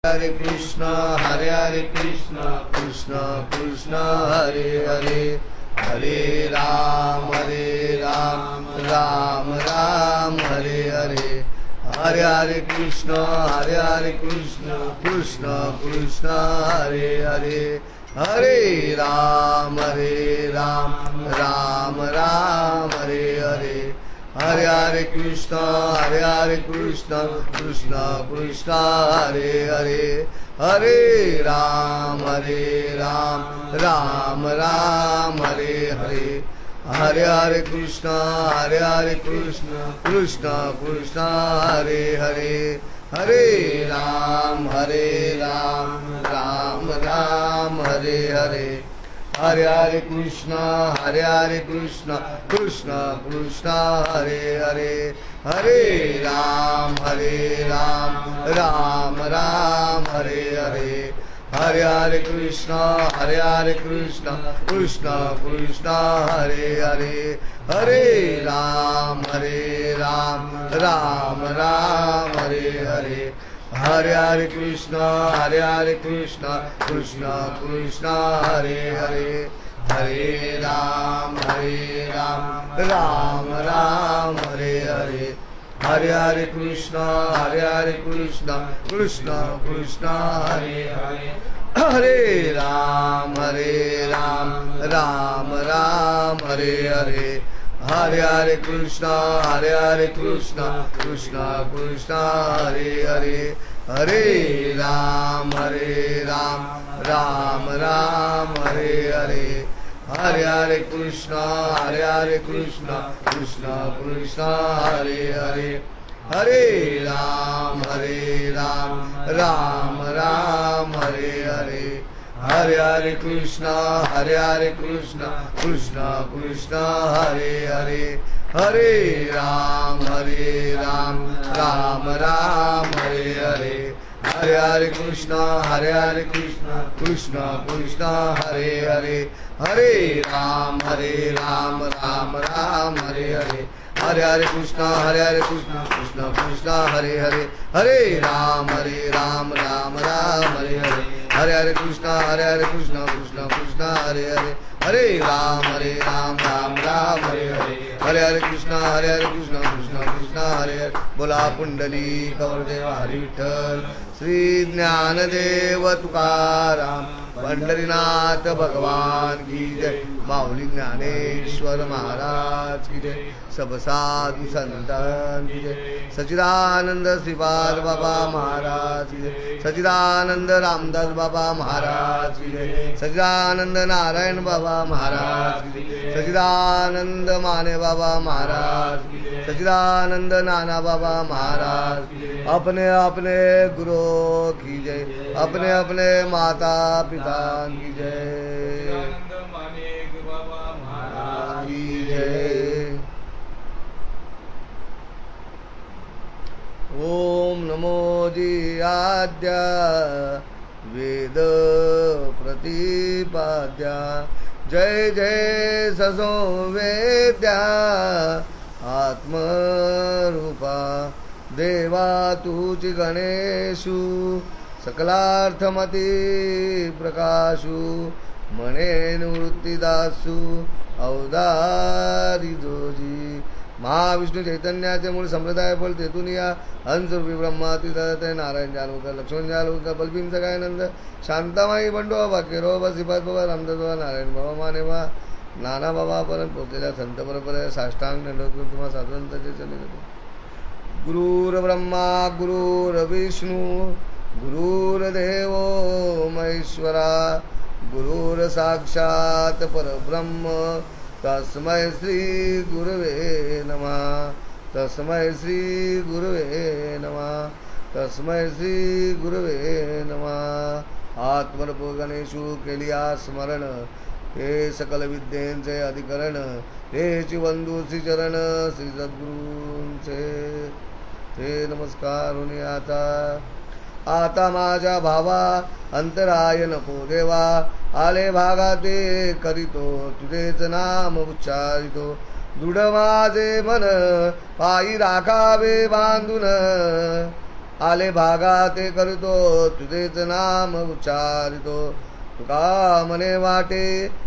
Hare Krishna, Hare Krishna, Krishna Krishna, Hare Hare, Hare Ram, Ram Ram, Hare Hare, Hare Krishna, Krishna Krishna, Hare Hare, Hare Ram, Ram Ram, Hare Hare. Hare Krishna, Krishna Krishna, Hare Hare, Hare Ram, Ram Ram, Hare Hare, Hare Krishna, Krishna Krishna, Hare Hare, Hare Ram, Ram Ram, Hare Hare. Hare Krishna, Krishna Krishna, Hare Hare, Hare Ram, Ram Ram, Hare Hare, Hare Krishna, Krishna Krishna, Hare Hare, Hare Ram, Ram Ram, Hare Hare. Hare Krishna, Krishna Krishna, Hare Hare, Hare Ram, Ram Ram, Hare Hare, Hare Krishna, Krishna Krishna, Hare Hare, Hare Ram, Ram Ram, Hare Hare. Hare Krishna, Krishna Krishna, Hare Hare, Hare Ram, Ram Ram, Hare Hare, Hare Krishna, Krishna Krishna, Hare Hare, Hare Ram, Ram Ram, Hare Hare. Hare Krishna, Krishna Krishna, Hare Hare, Hare Ram, Ram Ram, Hare Hare, Hare Krishna, Krishna Krishna, Hare Hare, Hare Ram, Ram Ram, Hare Hare, Hare Krishna, Krishna Krishna, Hare Hare, Hare Ram, Ram Ram, Hare Hare, Hare Krishna, Krishna Krishna, Hare Hare, Hare Ram, Ram Ram, Hare Hare, Hare Krishna, Krishna Krishna, Hare Hare. बोला पुंडली कवरदेव हरी विठ्ठल, श्री ज्ञानदेव तुकाराम, पंढरीनाथ भगवान की जय, माऊली ज्ञानेश्वर महाराज की जय, सब साधु संतान की जय, सच्चिदानंद श्रीपाद बाबा महाराज की जय, सच्चिदानंद रामदास बाबा महाराज की जय, सच्चिदानंद नारायण बाबा महाराज की जय, सच्चिदानंद माने बाबा महाराज की जय, सच्चिदानंद नाना बाबा महाराज की जय, अपने अपने गुरु की जय, अपने अपने माता पिता की जय, की जय। ओम नमो जी आद्य वेद प्रतिपाद्या, जय जय ससो वेद्या, आत्मरूपा देवा तुची गणेशु, सकलार्थमती प्रकाशु, मने निवृत्तीदासु, अवधारी जोजी, महाविष्णू चैतन्याचे मूळ संप्रदाय फल तेथून या, हंसरूपी ब्रह्मातीत नारायण जालवकर, लक्ष्मण जालवकर, बलभीम सगायनंद, शांतामाई बंडो बाबा, केरोबा, श्रीपाद बाबा, रामदास बाबा, नारायण बाबा, मानेबा, नाना बाबापर्यंत पोहोचलेल्या संत परंपरेला साष्टांग दंडवत करून तुम्हा साधुंताचे चले जाते. गुरुर्ब्रह्मा गुरुर्विष्णू गुरुर्देव महेश्वरा, गुरुर्साक्षात् परब्रह्म, तस्मै श्री गुरवे नमः, तस्मै श्री गुरवे नमः, तस्मै श्री गुरवे नमः. आत्मरूप गणेशु केलिया स्मरण, हे सकल विद्येंचे अधिकरण, हेची वंदू श्री चरण श्री सद्गुरूंचे, ते नमस्कार होणे आता माझ्या भावा, अंतराय नको देवा, आले भागाते करीतो, तुझेच नाम उच्चारितो, दृढ माझे मन, पायी राखावे बांधून, आले भागा ते करीतो तुझेच नाम उच्चारितो तुका मने वाटे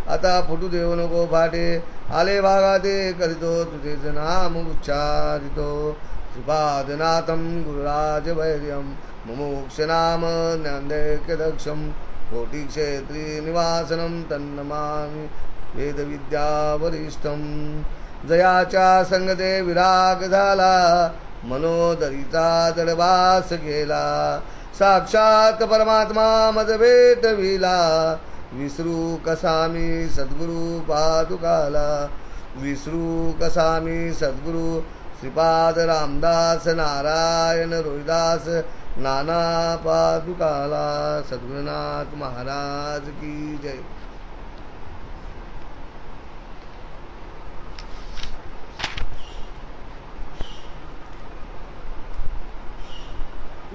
आता फुटू देऊ नको फाटे आले भागा ते करीतो तुझेच नाम उच्चारितो श्रीपादनाथं गुरुराज वैर्यं मुमुक्ष नाम ज्ञानदैक्यदक्षं कोटिक्षेत्री निवासनं तन्नमामि वेदविद्यावरिष्ठं जयाच्या संगते विराग झाला मनोदरीचा दडवास गेला साक्षात परमात्मा मज भेटविला विसरू कसा मी सद्गुरु पादुकाला विसरू कसा मी सद्गुरु श्रीपाद रामदास नारायण रोहिदास नाना पादुकाला सद्गुरुनाथ महाराज की जय।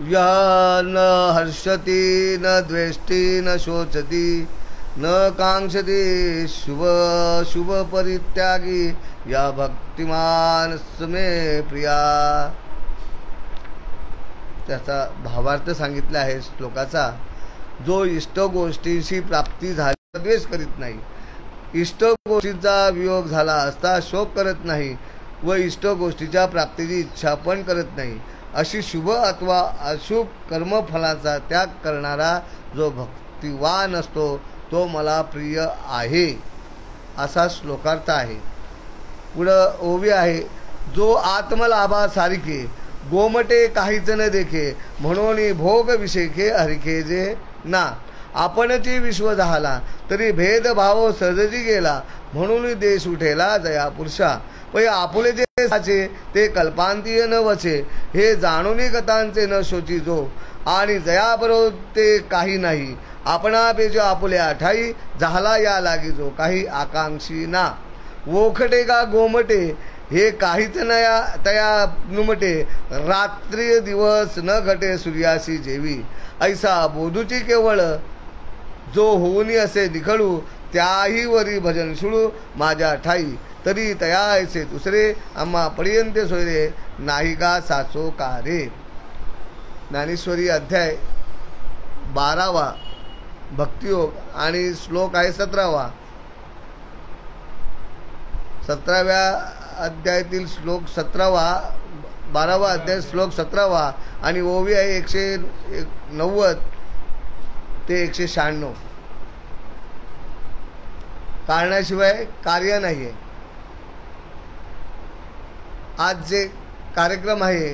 या न हर्षति न द्वेष्टि न शोचति न कांक्षति शुभ शुभ परित्यागी या भक्तिमान मे प्रिया। त्याचा भावार्थ सांगितला आहे श्लोकाचा। जो इष्ट गोष्टींशी प्राप्ती झाली द्वेष करीत नाही, इष्ट गोष्टीचा वियोग झाला असता शोक करत नाही व इष्ट गोष्टीच्या प्राप्तीची इच्छा पण करत नाही, अशी शुभ अथवा अशुभ कर्मफलाचा त्याग करणारा जो भक्तिवान असतो तो मला प्रिय आहे, असा श्लोकार्थ आहे। पुढं ओवी आहे, जो आत्मलाभासारिखे गोमटे काहीच न देखे म्हणून भोग विषेखे हरिखे जे ना। आपणची विश्व झाला तरी भेदभाव सहजी गेला म्हणून देश उठेला जया पुरुषा। पै आपुले जे साचे ते कल्पांतीय न वचे हे जाणून कथांचे न शोची जो। आणि जयाबरोबर ते काही नाही आपणापेक्षा आपुल्या ठाई झाला या लागी जो काही आकांक्षी ना। ओखटे का गोमटे हे काहीच नया तया नुमटे रात्री दिवस न घटे सूर्यासी जेवी। ऐसा बोधूची केवळ जो होऊनी असे निखळू त्याही वरी भजन सुळू माझ्या ठाई तरी तया ऐसे दुसरे आम्हा पर्यंत सोयरे नाही का साचो कारे। ज्ञानेश्वरी अध्याय 12वा भक्तियोग आणि श्लोक आहे 17वा। 17व्या अध्यायातील श्लोक 17वा, 12वा अध्याय श्लोक 17वा आणि ओवी आहे 190 ते 196। कारणाशिवाय कार्य नाही आहे। आज जे कार्यक्रम आहे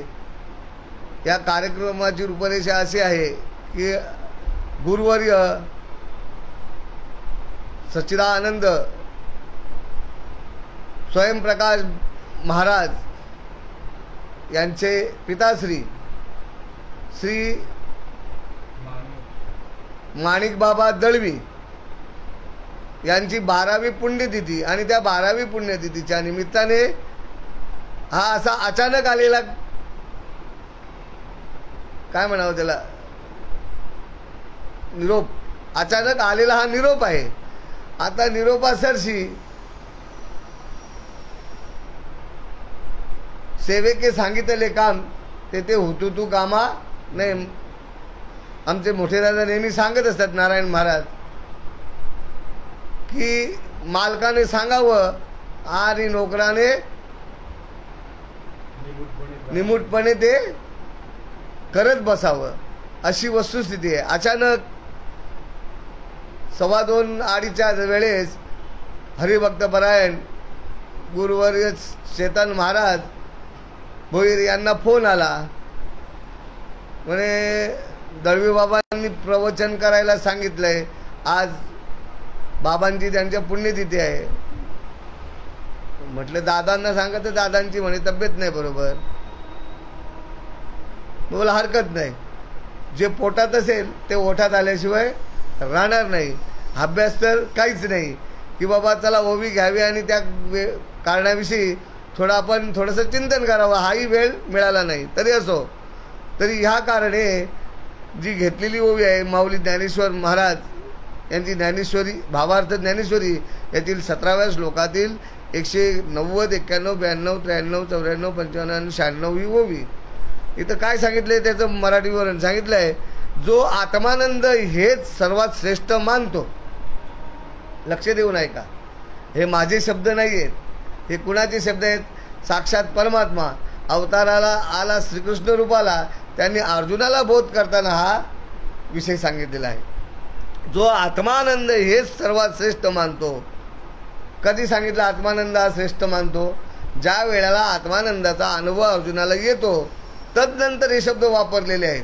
या कार्यक्रमाची रूपरेषा अशी आहे की गुरुवर्य सच्चिदानंद स्वयंप्रकाश महाराज यांचे पिताश्री श्री माणिक बाबा दळवी यांची 12वी पुण्यतिथी आणि त्या 12वी पुण्यतिथीच्या निमित्ताने हा असा अचानक आलेला काय म्हणावं त्याला निरोप, अचानक आलेला हा निरोप आहे। आता निरोपासरशी सेवेके सांगितले काम ते होतू तू कामा नाही। आमचे मोठे दादा नेहमी सांगत असतात नारायण महाराज की मालकाने सांगावं आणि नोकराने निमूटपणे ते करत बसावं, अशी वस्तुस्थिती आहे। अचानक 2:15-2:30च्या वेळेस हरिभक्तपरायण गुरुवर्य चेतन महाराज भोईर यांना फोन आला। म्हणे दळवी बाबांनी प्रवचन करायला सांगितलंय, आज बाबांची त्यांच्या पुण्यतिथी आहे। म्हटलं दादांना सांगा तर दादांची म्हणे तब्येत नाही बरोबर। मला हरकत नाही, जे पोटात असेल ते ओठात आल्याशिवाय राहणार नाही। अभ्यास तर काहीच नाही की बाबा चला ओवी घ्यावी आणि त्या कारणाविषयी थोडं आपण थोडंसं चिंतन करावं, हाही वेळ मिळाला नाही। तरी असो, तरी ह्या कारणे जी घेतलेली ओवी आहे माऊली ज्ञानेश्वर महाराज यांची ज्ञानेश्वरी भावार्थ ज्ञानेश्वरी यातील 17व्या श्लोकातील 190, 91, 92, 93, 94, 95 आणि 96 ही ओवी। इथं काय सांगितलंय त्याचं मराठीवरून सांगितलंय, जो आत्मानंद हेच सर्वात श्रेष्ठ मानतो. लक्ष देऊन ऐका, हे माझे शब्द नाही आहेत, हे कुणाचे शब्द आहेत? साक्षात परमात्मा अवताराला आला श्रीकृष्ण रूपाला, त्यांनी अर्जुनाला बोध करताना हा विषय सांगितलेला आहे. जो आत्मानंद हेच सर्वात श्रेष्ठ मानतो. कधी सांगितलं आत्मानंद हा श्रेष्ठ मानतो? ज्या वेळेला आत्मानंदाचा अनुभव अर्जुनाला येतो, तदनंतर हे शब्द वापरलेले आहेत.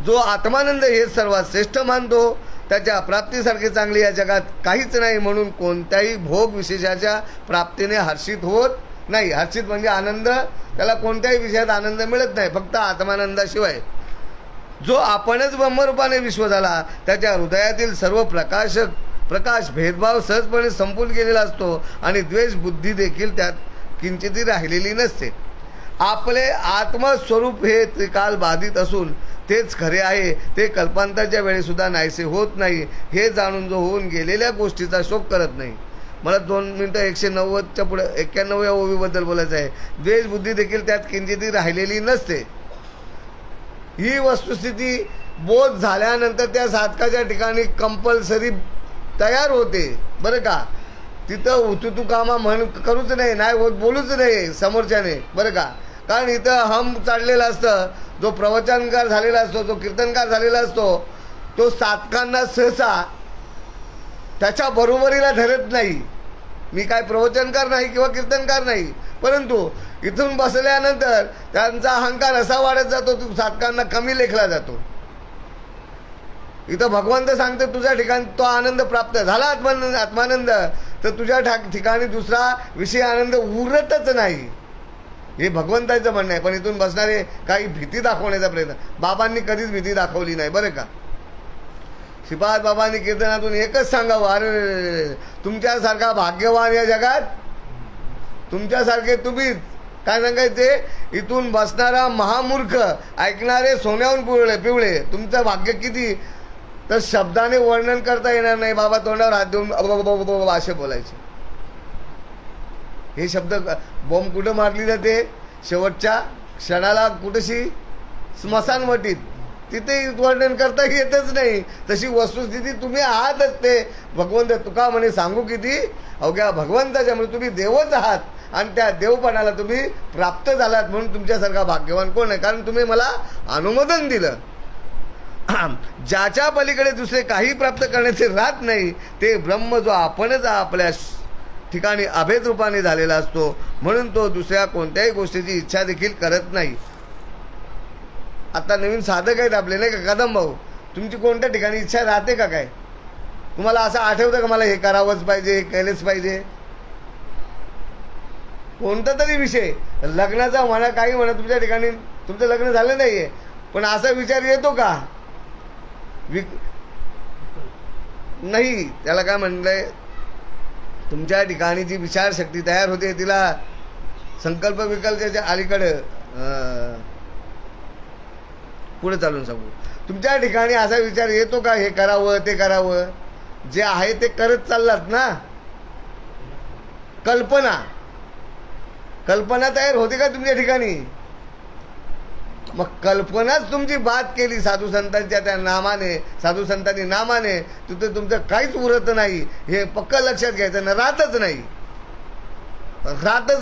जो आत्मानंद हेच सर्वात श्रेष्ठ मानतो, त्याच्या प्राप्तीसारखे चांगले या जगात काहीच नाही, म्हणून कोणत्याही भोग विशेषाच्या प्राप्तीने हर्षित होत नाही. हर्षित म्हणजे आनंद, त्याला कोणत्याही विषयात आनंद मिळत नाही, फक्त आत्मानंदाशिवाय. जो आपणच ब्रह्मरूपाने विश्व झाला, त्याच्या हृदयातील सर्व प्रकाश भेदभाव सहजपणे संपून गेलेला असतो आणि द्वेष बुद्धी देखील त्यात किंचितही राहिलेली नसते. आपले आत्मस्वरूप हे त्रिकाल बाधित असून तेच खरे आहे, ते कल्पांतराच्या वेळीसुद्धा नाहीसे होत नाही, हे जाणून जो होऊन गेलेल्या गोष्टीचा शोक करत नाही. मला 2 मिनटं 190च्या पुढे 91व्या ओवीबद्दल बोलायचं आहे. द्वेष बुद्धी देखील त्यात किंचितही राहिलेली नसते. ही वस्तुस्थिती बोध झाल्यानंतर त्या साधकाच्या ठिकाणी कंपल्सरी तयार होते, बरं का. तिथं उतुतू कामा करूच नाही, नाही होत बोलूच नाही समोरच्याने, बरं का. कारण इथं हम चाललेला असतं, जो प्रवचनकार झालेला असतो, जो कीर्तनकार झालेला असतो, तो साधकांना सहसा त्याच्या बरोबरीला धरत नाही. मी काय प्रवचनकार नाही किंवा कीर्तनकार नाही, परंतु इथून बसल्यानंतर त्यांचा अहंकार असा वाढत जातो, तो साधकांना कमी लेखला जातो. इथं भगवंत सांगते तुझ्या ठिकाणी तो आनंद प्राप्त झाला, आत्मानंद, तर तुझ्या ठिकाणी दुसरा विषय आनंद उरतच नाही, हे भगवंताचं म्हणणं आहे. पण इथून बसणारे काही भीती दाखवण्याचा प्रयत्न, बाबांनी कधीच भीती दाखवली नाही, बरं का. श्रीपाद बाबांनी कीर्तनातून एकच सांगावं, अरे तुमच्यासारखा भाग्यवान या जगात, तुमच्यासारखे तुम्हीच. काय सांगायचे? इथून बसणारा महामूर्ख, ऐकणारे सोन्याहून पिवळे, तुमचं भाग्य किती, तर शब्दाने वर्णन करता येणार नाही. बाबा तोंडावर हात देऊन असे बोलायचे. हे शब्द बॉम्ब कुठं मारली जाते? शेवटच्या क्षणाला कुठशी? स्मशानवटीत. तिथे वर्णन करता येतच नाही. तशी वस्तुस्थिती तुम्ही आहातच. ते भगवंत तुका म्हणे सांगू किती, अवघ्या भगवंताच्यामुळे तुम्ही देवच आहात आणि त्या देवपणाला तुम्ही प्राप्त झालात, म्हणून तुमच्यासारखा भाग्यवान कोण आहे? कारण तुम्ही मला अनुमोदन दिलं. ज्याच्या पलीकडे दुसरे काही प्राप्त करण्याचे राहत नाही, ते ब्रह्म जो आपणच आपल्या ठिकाणी अभेद रूपाने झालेला असतो, म्हणून तो दुसऱ्या कोणत्याही गोष्टीची इच्छा देखील करत नाही. आता नवीन साधक आहेत आपले, नाही का कदम भाऊ, तुमची कोणत्या ठिकाणी इच्छा राहते का? काय तुम्हाला असं आठवतं का मला हे करावंच पाहिजे, हे केलंच पाहिजे? कोणता तरी विषय, लग्नाचा म्हणा, काही म्हणा, तुमच्या ठिकाणी तुमचं लग्न झालं नाहीये, पण असा विचार येतो का? नाही, त्याला काय म्हणलंय, तुमच्या ठिकाणी जी विचारशक्ती तयार होते, तिला संकल्प विकल्पाच्या अलीकडे पुढे चालून सांगू. तुमच्या ठिकाणी असा विचार येतो का, हे करावं ते करावं? जे आहे ते करत चाललात ना. कल्पना तयार होते का तुमच्या ठिकाणी? मग कल्पनाच तुमची बात केली साधू संतांच्या त्या नामाने, साधू संतांनी नामाने, तिथे तुमचं काहीच उरत नाही. हे पक्का लक्षात घ्यायचं ना. राहतच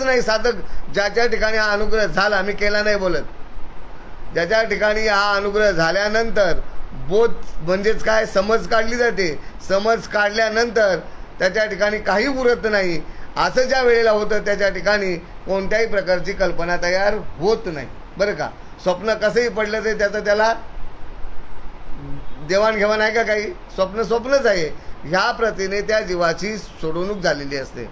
नाही साधक. ज्याच्या ठिकाणी हा अनुग्रह झाला, मी केला नाही बोलत, ज्याच्या ठिकाणी हा अनुग्रह झाल्यानंतर बोध म्हणजेच काय, समज काढली जाते. समज काढल्यानंतर त्याच्या ठिकाणी काही उरत नाही. असं ज्या वेळेला होतं त्याच्या ठिकाणी कोणत्याही प्रकारची कल्पना तयार होत नाही, बरं का. स्वप्न कसंही पडलं ते त्याचं त्याला देवाणघेवाण आहे का? काही स्वप्नच आहे. ह्या प्रतीने त्या जीवाची सोडवणूक झालेली असते.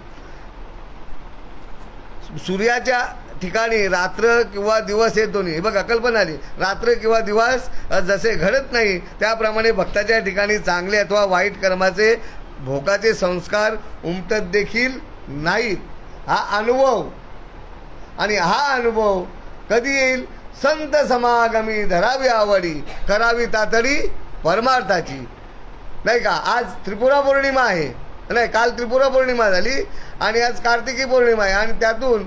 सूर्याच्या ठिकाणी रात्र किंवा दिवस हे दोन्ही, हे बघा कल्पना आली, रात्र किंवा दिवस जसे घडत नाही, त्याप्रमाणे भक्ताच्या ठिकाणी चांगले अथवा वाईट कर्माचे भोगाचे संस्कार उमटत देखील नाहीत. हा अनुभव, आणि हा अनुभव कधी येईल? संत समागमी धरावी आवडी, करावी तातडी परमार्थाची, नाही का. आज त्रिपुरा पौर्णिमा आहे, नाही काल त्रिपुरा पौर्णिमा झाली आणि आज कार्तिकी पौर्णिमा आहे, आणि त्यातून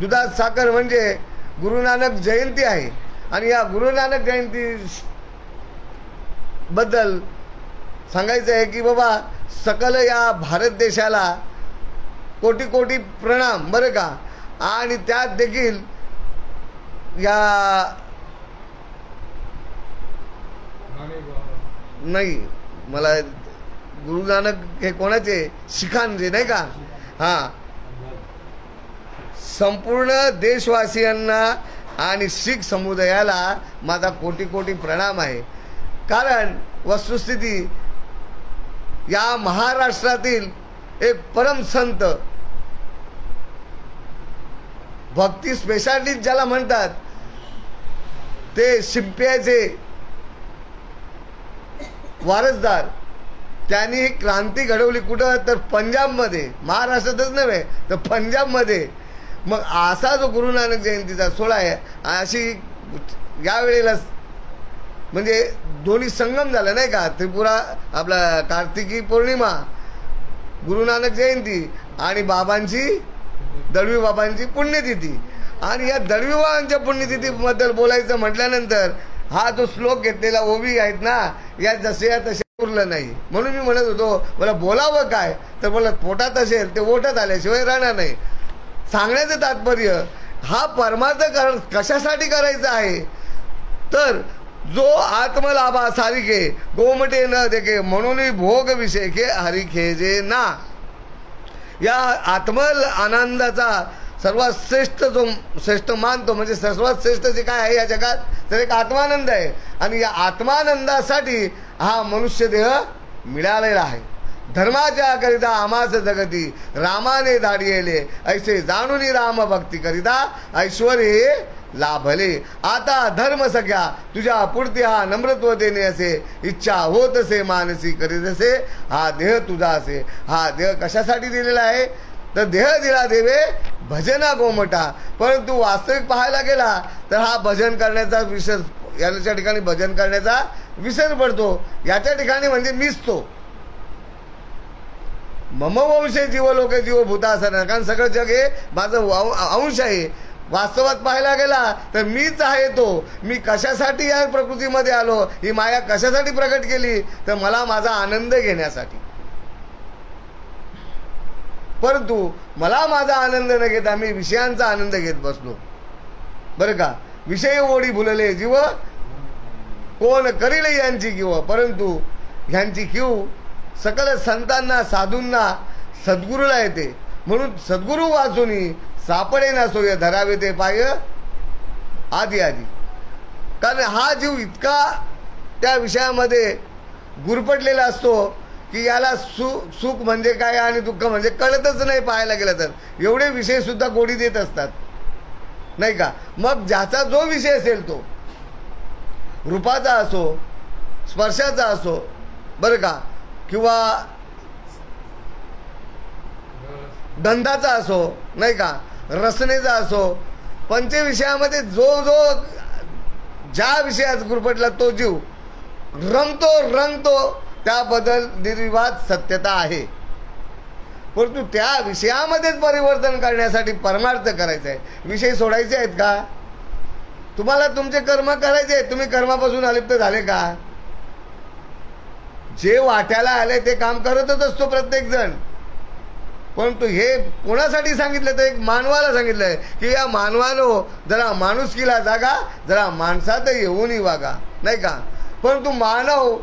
दुधात साखर म्हणजे गुरु नानक जयंती आहे. आणि या गुरु नानक जयंती बद्दल सांगायचं आहे की बाबा सकल या भारत देशाला कोटी कोटी प्रणाम बरं का. आणि त्यात देखील या नाही मला गुरु नानक हे कोणाचे शिखांचे नाही का. हां, संपूर्ण देशवासियांना आणि शीख समुदायाला माझा कोटी कोटी प्रणाम आहे. कारण वस्तुस्थिती या महाराष्ट्रातील एक परम संत भक्ती स्पेशालिस्ट ज्याला म्हणतात ते शिंप्याचे वारसदार, त्यांनी ही क्रांती घडवली कुठं तर पंजाबमध्ये, महाराष्ट्रातच नव्हे तर पंजाबमध्ये. मग असा जो गुरु नानक जयंतीचा सोहळा आहे अशी यावेळेला म्हणजे दोन्ही संगम झाला नाही का. त्रिपुरा आपला कार्तिकी पौर्णिमा, गुरु नानक जयंती आणि बाबांची दळवी बाबांची पुण्यतिथी. आणि या दळवी बाबांच्या पुण्यतिथीबद्दल बोलायचं म्हटल्यानंतर हा जो श्लोक घेतलेला ओवी आहेत ना या जसे या तसे उरलं नाही. म्हणून मी म्हणत होतो मला बोलावं काय तर बोला पोटात असेल ते ओठात आल्याशिवाय राहणार नाही. सांगण्याचं तात्पर्य हा परमार्थ कशासाठी करायचा आहे तर जो आत्मलाभा सारिके गोमटे न देखे म्हणून भोग विषय हरिखे जे ना. या आत्म आनंदाचा सर्वात श्रेष्ठ जो श्रेष्ठ मानतो म्हणजे सर्वात श्रेष्ठ जे काय आहे या जगात तर एक आत्मानंद आहे. आणि या आत्मानंदासाठी हा मनुष्य देह मिळालेला आहे. धर्माच्या करिता आमास जगती रामाने धाडियेले ऐसे जाणून राम भक्ती करिता ऐश्वर्य लाभले. आता धर्म सख्या तुझ्या पुढते हा नम्रत्व देणे असे इच्छा होत असे मानसी करीत असे हा देह तुझा असे. हा देह कशासाठी दिलेला आहे तर देह दिला देवे भजना गोमटा. परंतु वास्तविक पाहायला गेला तर हा भजन करण्याचा विसर याच्या ठिकाणी भजन करण्याचा विसर पडतो. याच्या ठिकाणी म्हणजे मीच तो मम वंशे जीव लोके जीव भूतासन. कारण सगळं जग हे माझं अंश आहे. वास्तवात पाहायला गेला तर मीच आहे तो. मी कशासाठी या प्रकृतीमध्ये आलो ही माया कशासाठी प्रकट केली तर मला माझा आनंद घेण्यासाठी. परंतु मला माझा आनंद न घेता मी विषयांचा आनंद घेत बसलो बरं का. विषय ओढी भुलले जीव कोण करील यांची किंवा. परंतु ह्यांची किव सकल संतांना साधूंना सद्गुरूला येते. म्हणून सद्गुरू वाचूनी सापडे ना सोय धरावे ते पाय आधी आधी. कारण हा जीव इतका त्या विषयामध्ये गुरफटलेला असतो की याला सुख म्हणजे काय आणि दुःख म्हणजे कळतच नाही. पाहायला गेलं तर एवढे विषय सुद्धा गोडी देत असतात नाही का. मग ज्याचा जो विषय असेल तो रूपाचा असो स्पर्शाचा असो बरं का किंवा गंधाचा असो नाही का रसनेचा असो पंचविषयामध्ये जो जो ज्या विषयात गुरफटला तो जीव रंगतो त्याबद्दल निर्विवाद सत्यता आहे. परंतु त्या विषयामध्येच परिवर्तन करण्यासाठी परमार्थ करायचा आहे. विषय सोडायचे आहेत का. तुम्हाला तुमचे कर्म करायचे आहेत. तुम्ही कर्मापासून अलिप्त झाले का. जे वाट्याला आले ते काम करतच असतो प्रत्येक जण. परंतु हे कोणासाठी सांगितलं तर एक मानवाला सांगितलंय की या मानवानो जरा माणुसकीला जागा जरा माणसात येऊनही वागा नाही का. परंतु मानव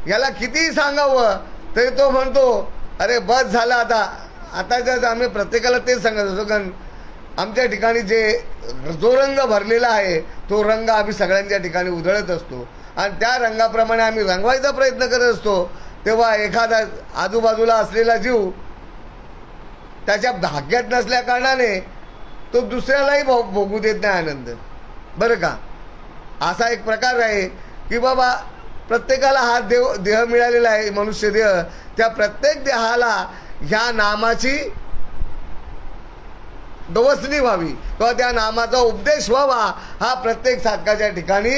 याला कितीही सांगावं तरी तो म्हणतो अरे बस झालं आता. आता जर आम्ही प्रत्येकाला तेच सांगत असतो कारण आमच्या ठिकाणी जो रंग भरलेला आहे तो रंग आम्ही सगळ्यांच्या ठिकाणी उधळत असतो आणि त्या रंगाप्रमाणे आम्ही रंगवायचा प्रयत्न करत असतो. तेव्हा एखादा आजूबाजूला असलेला जीव त्याच्या भाग्यात नसल्या कारणाने तो दुसऱ्यालाही भोगू देत नाही आनंद बरं का. असा एक प्रकार आहे की बाबा प्रत्येकाला हा देह मिळालेला आहे मनुष्य देह. त्या प्रत्येक देहाला ह्या नामाची डोसणी व्हावी किंवा त्या नामाचा उपदेश व्हावा हा प्रत्येक साधकाच्या ठिकाणी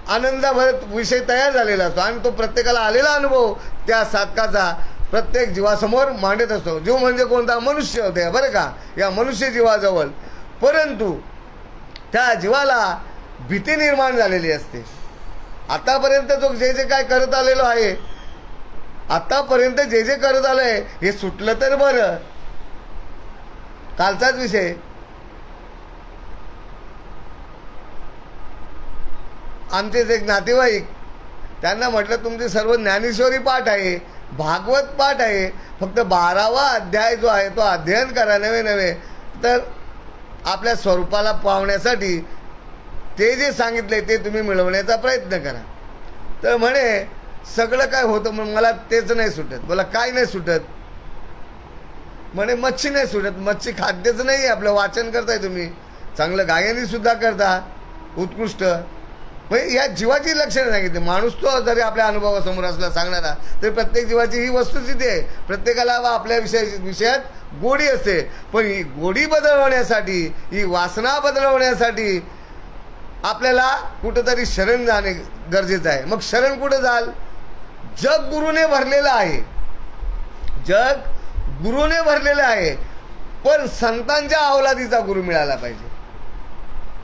आनंदाभरत विषय तयार झालेला असतो आणि तो प्रत्येकाला आलेला अनुभव त्या साधकाचा प्रत्येक जीवासमोर मांडत असतो. जीव म्हणजे कोणता मनुष्य होते बरं का या मनुष्य जीवाजवळ. परंतु त्या जीवाला भीती निर्माण झालेली असते. आतापर्यंत जो जे जे काय करत आलेलो आहे, आतापर्यंत जे जे करत आलंय हे सुटलं तर बरं. कालचाच विषय, आमचेच एक नातेवाईक, त्यांना म्हटलं तुमची सर्व ज्ञानेश्वरी पाठ आहे, भागवत पाठ आहे, फक्त 12वा अध्याय जो आहे तो अध्ययन करा नवे तर आपल्या स्वरूपाला पावण्यासाठी ते जे सांगितले ते तुम्ही मिळवण्याचा प्रयत्न करा. तर म्हणे सगळं काय होतं, मग मला तेच नाही सुटत. मला काय नाही सुटत? म्हणे मच्छी नाही सुटत. मच्छी खाद्यच नाही. आपलं वाचन करताय तुम्ही, चांगलं गायनी सुद्धा करता, उत्कृष्ट. म्हणजे या जीवाची लक्षणं सांगितली. माणूस तो जरी आपल्या अनुभवासमोर असला सांगणारा, तर प्रत्येक जीवाची ही वस्तुस्थिती आहे. प्रत्येकाला आपल्या विषयात गोडी असते, पण ही गोडी बदलवण्यासाठी, ही वासना बदलवण्यासाठी आपल्याला कुठंतरी शरण जाणे गरजेचं आहे. मग शरण कुठं जाल? जग गुरुने भरलेलं आहे, जग गुरुने भरलेलं आहे, पण संतांच्या अवलादीचा गुरु मिळाला पाहिजे.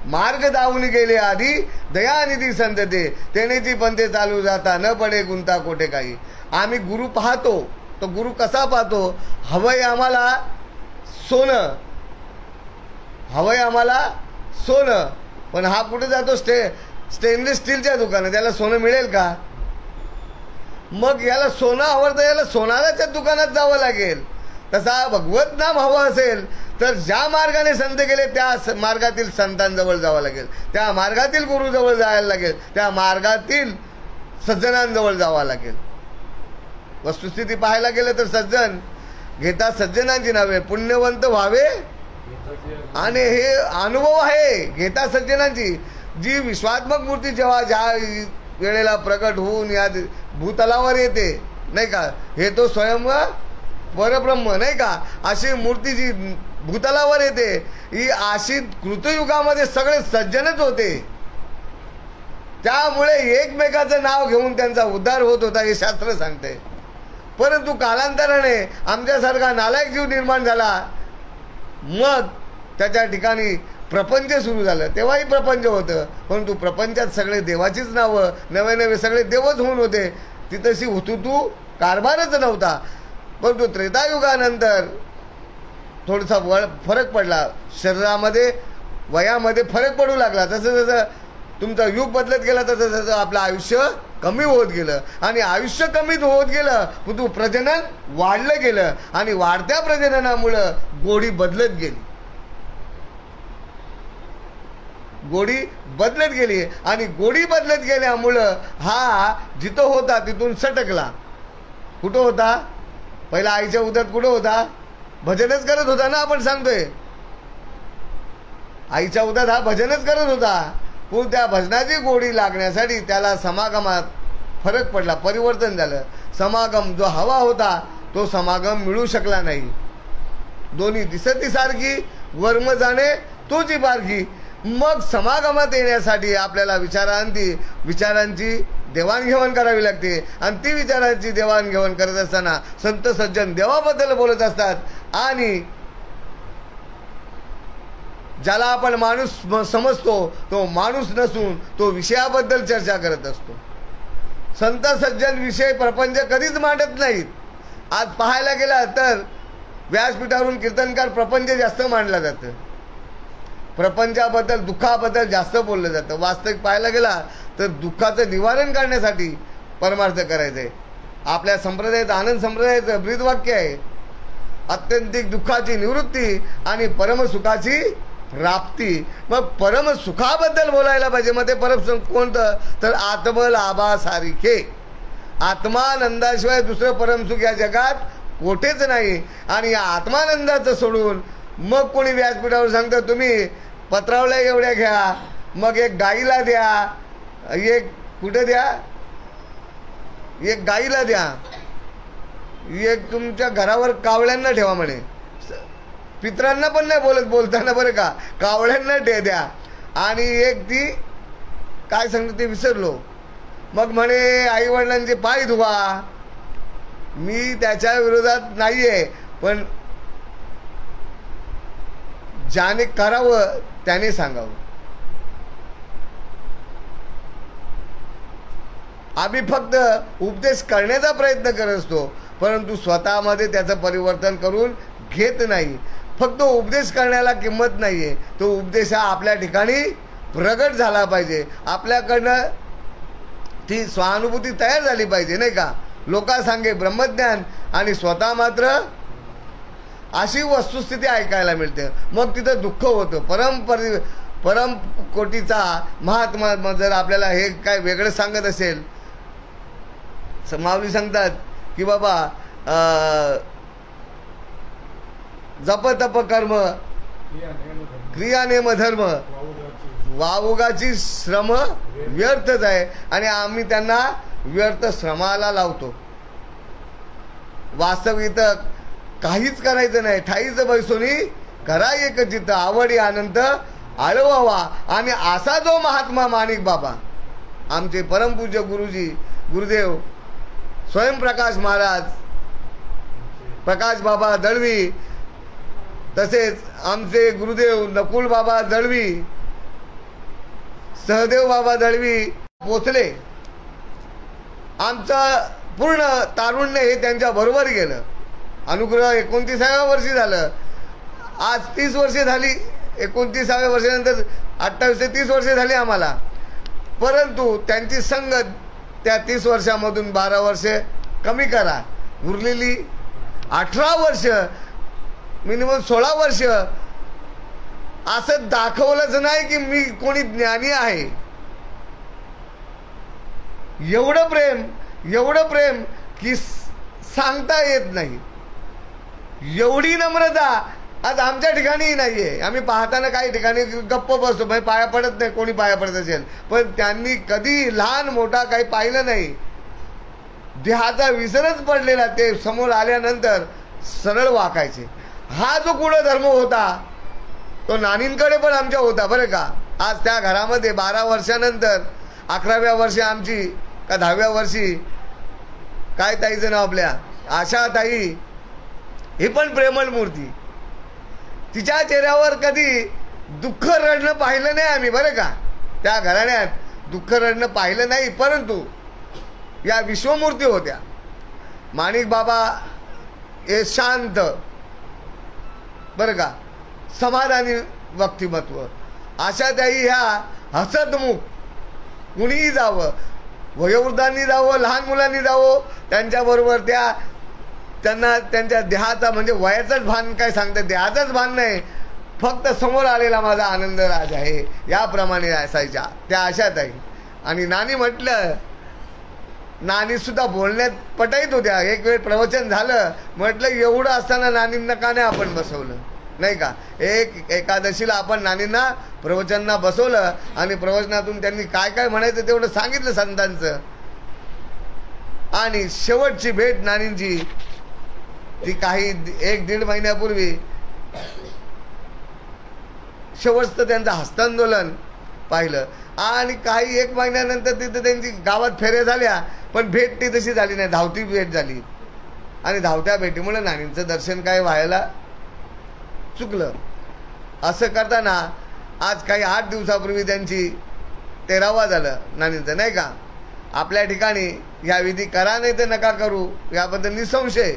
मार्ग दावून गेले आधी दयानिधी संत ते, तेनेची पंथे चालू जाता न पडे गुंता कोठे काही. आम्ही गुरु पाहतो, तो गुरु कसा पाहतो? हवंय आम्हाला सोनं, हवंय आम्हाला सोनं, पण हा कुठे जातो? स्टेनलेस स्टीलच्या दुकानात. त्याला सोनं मिळेल का? मग याला सोनं आवडतं, याला सोनाराच्या दुकानात जावं लागेल. तसा भगवत नाम हवं असेल तर ज्या मार्गाने संत गेले त्या मार्गातील संतांजवळ जावं लागेल, त्या मार्गातील गुरुजवळ जायला लागेल, त्या मार्गातील सज्जनांजवळ जावं लागेल. वस्तुस्थिती पाहायला गेलं तर सज्जन घेता सज्जनांची नावे, पुण्यवंत व्हावे, आणि हे अनुभव आहे घेता सज्जनांची. जी विश्वात्मक मूर्ती जेव्हा ज्या वेळेला प्रकट होऊन या भूतलावर येते नाही का, हे तो स्वयं परब्रह्म नाही का, अशी मूर्ती जी भूतलावर येते, ही अशी कृतयुगामध्ये सगळे सज्जनच होते. त्यामुळे एकमेकाचं नाव घेऊन त्यांचा उद्धार होत होता, हे शास्त्र सांगते. परंतु कालांतराने आमच्यासारखा नालायक जीव निर्माण झाला, मग त्याच्या ठिकाणी प्रपंच सुरू झालं. तेव्हाही प्रपंच होतं, परंतु प्रपंचात सगळे देवाचीच नावं, नवे नवे सगळे देवच होऊन होते. तिथंशी हुतुतू कारभारच नव्हता. परंतु त्रेतायुगानंतर थोडासा फरक पडला, शरीरामध्ये वयामध्ये फरक पडू लागला. जसं जसं तुमचं युग बदलत गेलं तसं तसं आपलं आयुष्य कमी होत गेलं, आणि आयुष्य कमी होत गेलं, परंतु प्रजनन वाढलं गेलं, आणि वाढत्या प्रजननामुळं गोडी बदलत गेली, गोडी बदलत गेली. आणि गोडी बदलत गेल्यामुळं हा जिथं होता तिथून सटकला. कुठं होता? पहिला आईच्या उदरात कुठं होता? भजनच करत होता ना, आपण सांगतोय. आईच्या उदरात हा भजनच करत होता, पण त्या भजनाची गोडी लागण्यासाठी त्याला समागमात फरक पडला, परिवर्तन झालं. समागम जो हवा होता तो समागम मिळू शकला नाही. दोन्ही दिसती सारखी, वर्म जाणे तोची बारकी. मग समागमात येण्यासाठी आपल्याला विचारांची देवाणघेवाण करावी लागते, आणि ती विचारांची देवाणघेवाण करत असताना संत सज्जन देवाबद्दल बोलत असतात, आणि ज्याला आपण माणूस समजतो तो माणूस नसून तो विषयाबद्दल चर्चा करत असतो. संत सज्जन विषय प्रपंच कधीच मांडत नाहीत. आज पाहायला गेला तर व्यासपीठावरून कीर्तनकार प्रपंच जास्त मांडला जातं, प्रपंचाबद्दल दुःखाबद्दल जास्त बोललं जातं. वास्तविक पाहायला गेला तर दुःखाचं निवारण करण्यासाठी परमार्थ करायचं आहे. आपल्या संप्रदायाचं, आनंद संप्रदायाचं ब्रीदवाक्य आहे, अत्यंतिक दुःखाची निवृत्ती आणि परमसुखाची प्राप्ती. मग परमसुखाबद्दल बोलायला पाहिजे. मग ते परमसुख कोणतं? तर आत्मलाभासारिखे. आत्मानंदाशिवाय दुसरं परमसुख या जगात कोठेच नाही. आणि या आत्मानंदाचं सोडून मग कोणी व्यासपीठावर सांगतं तुम्ही पत्रावल्या एवढ्या घ्या, मग एक गाईला द्या, एक कुठे द्या, एक गाईला द्या, एक तुमच्या घरावर कावळ्यांना ठेवा म्हणे. पित्रांना पण नाही बोलत बोलताना बरं का, कावळ्यांना द्या. आणि एक ती काय सांगतो ते विसरलो. मग म्हणे आई वडिलांचे पाय धुवा. मी त्याच्या विरोधात नाहीये, पण ज्याने करावं त्याने सांगावं. आम्ही फक्त उपदेश करण्याचा प्रयत्न करत असतो, परंतु स्वतःमध्ये त्याचं परिवर्तन करून घेत नाही. फक्त उपदेश करण्याला किंमत नाही आहे, तो उपदेश हा आपल्या ठिकाणी प्रगट झाला पाहिजे. आपल्याकडनं ती सहानुभूती तयार झाली पाहिजे, नाही का. लोका सांगे ब्रह्मज्ञान आणि स्वतः मात्र अशी वस्तुस्थिती ऐकायला मिळते. मग तिथं दुःख होतं. परम कोटीचा महात्मा जर आपल्याला हे काय वेगळं सांगत असेल, माऊली सांगतात की बाबा जप तप कर्म क्रिया नेम धर्म वावुगाची श्रम व्यर्थच आहे, आणि आम्ही त्यांना व्यर्थ श्रमाला लावतो. वास्तविक काहीच करायचं नाही. ठाईच बैसोनी करा एक चित्त आवडी आनंद आळवावा. आणि असा जो महात्मा माणिक बाबा, आमचे परमपूज्य गुरुजी गुरुदेव स्वयंप्रकाश महाराज, प्रकाश बाबा दळवी, तसेच आमचे गुरुदेव नकुल बाबा दळवी, सहदेव बाबा दळवी पोचले. आमचं पूर्ण तारुण्य हे त्यांच्या बरोबर गेलं. अनुग्रह 29व्या वर्षी झालं. आज 30 वर्षे झाली. 29व्या वर्षानंतर 28 ते 30 वर्षे झाली आम्हाला. परंतु त्यांची संगत त्या 30 वर्षामधून 12 वर्षे कमी करा, उरलेली 18 वर्ष, मिनिमम 16 वर्ष असं दाखवलंच नाही की मी कोणी ज्ञानी आहे. एवढं प्रेम की सांगता येत नाही. एवढी नम्रता आज आमच्या ठिकाणी नाहीये. आम्ही पाहताना काही ठिकाणी गप्प बसतो, म्हणजे पाया पडत नाही. कोणी पाया पडत असेल, पण त्यांनी कधी लहान मोठा काही पाहिलं नाही. देहाचा विसरच पडलेला. ते समोर आल्यानंतर सरळ वाकायचे. हा जो गुणधर्म होता तो नानींकडे पण आमच्या होता बरं का. आज त्या घरामध्ये 12 वर्षानंतर 11व्या वर्षी आमची का 10व्या वर्षी काय ताईचं नाव आपल्या आशा ताई, ही पण प्रेमळ मूर्ती. तिच्या चेहऱ्यावर कधी दुःख रडणं पाहिलं नाही आम्ही बरं का. त्या घराण्यात दुःख रडणं पाहिलं नाही. परंतु या विश्वमूर्ती होत्या. माणिक बाबा हे शांत बरं का, समाधानी व्यक्तिमत्व. आशाताई ह्या हसतमुख. कुणीही जावं, वयोवृद्धांनी जावं, लहान मुलांनी जावं, त्यांच्याबरोबर त्यांना त्यांच्या देहाचा म्हणजे वयाचंच भान काय सांगतात, देहाचंच भान नाही, फक्त समोर आलेला माझा आनंद राज आहे याप्रमाणे असायच्या त्या आशाताई. आणि नानी म्हटलं, नानी सुद्धा बोलण्यात पटाईत होत्या. एक वेळ प्रवचन झालं, म्हटलं एवढं असताना नानींना का नाही आपण बसवलं, नाही का. एक एकादशीला आपण नानींना प्रवचनांना बसवलं आणि प्रवचनातून त्यांनी काय काय म्हणायचं तेवढं सांगितलं संतांचं. आणि शेवटची भेट नानींची ती काही 1-1.5 महिन्यापूर्वी शेवटचं त्यांचं हस्तांदोलन पाहिलं. आणि काही 1 महिन्यानंतर तिथं त्यांची गावात फेऱ्या झाल्या, पण भेट ती तशी झाली नाही, धावती भेट झाली. आणि धावत्या भेटीमुळे नानींचं दर्शन काय व्हायला चुकलं. असं करताना आज काही 8 दिवसापूर्वी त्यांची 13वा झालं नानींचं, नाही का. आपल्या ठिकाणी ह्या विधी करा नाही तर नका करू याबद्दल निसंशय,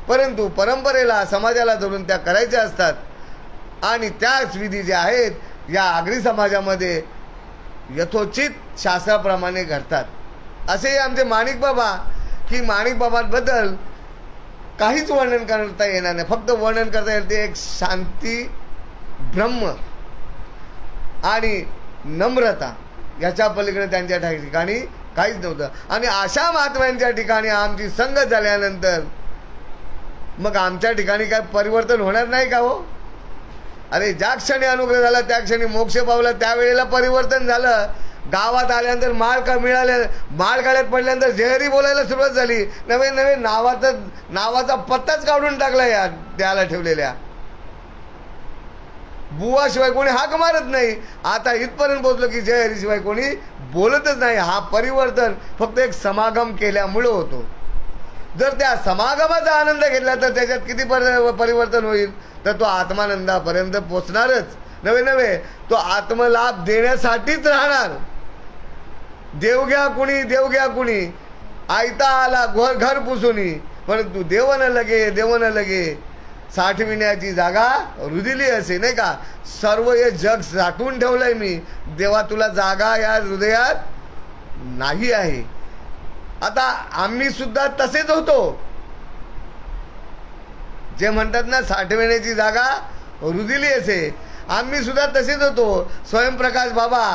परंतु परंपरेला समाजाला धरून त्या करायच्या असतात. आणि त्याच विधी ज्या आहेत या आगरी समाजामध्ये यथोचित शास्त्राप्रमाणे घडतात. असे आमचे माणिक बाबा, की माणिक बाबांबद्दल काहीच वर्णन करता येणार नाही. फक्त वर्णन करता येईल ते एक शांती, ब्रह्म आणि नम्रता, याच्या पलीकडे त्यांच्या ठिकाणी काहीच नव्हतं. आणि अशा महात्म्यांच्या ठिकाणी आमची संगत झाल्यानंतर मग आमच्या ठिकाणी काय परिवर्तन होणार नाही का हो. अरे ज्या क्षणी अनुग्रह झाला त्या क्षणी मोक्ष पावला, त्यावेळेला परिवर्तन झालं. गावात आल्यानंतर माळ का मिळाल्या, माळ काढ्यात पडल्यानंतर जहरी बोलायला सुरुवात झाली. नवे नवे नावाचा पत्ताच काढून टाकला या त्याला ठेवलेल्या. बुवाशिवाय कोणी हाक मारत नाही. आता इथपर्यंत पोहोचलो की जयहरीशिवाय कोणी बोलतच नाही. हा परिवर्तन फक्त एक समागम केल्यामुळे होतो. जर त्या समागमाचा आनंद घेतला तर त्याच्यात किती परिवर्तन होईल, तर तो आत्मानंदापर्यंत पोचणारच. नवे नवे तो आत्मलाभ देण्यासाठीच राहणार. देव घ्या कुणी, देव घ्या कुणी, आयता आला घर पुसुनी, परंतु देव न लगे, देव न लगे, साठविण्याची जागा रुदिली असे, नाही का. सर्व हे जग साठवून ठेवलंय मी, देवा तुला जागा या हृदयात नाही आहे. आता आम्ही सुद्धा तसेच होतो, जे म्हणतात ना साठविण्याची जागा रुदिली असे, आम्ही सुद्धा तसेच होतो. स्वयंप्रकाश बाबा,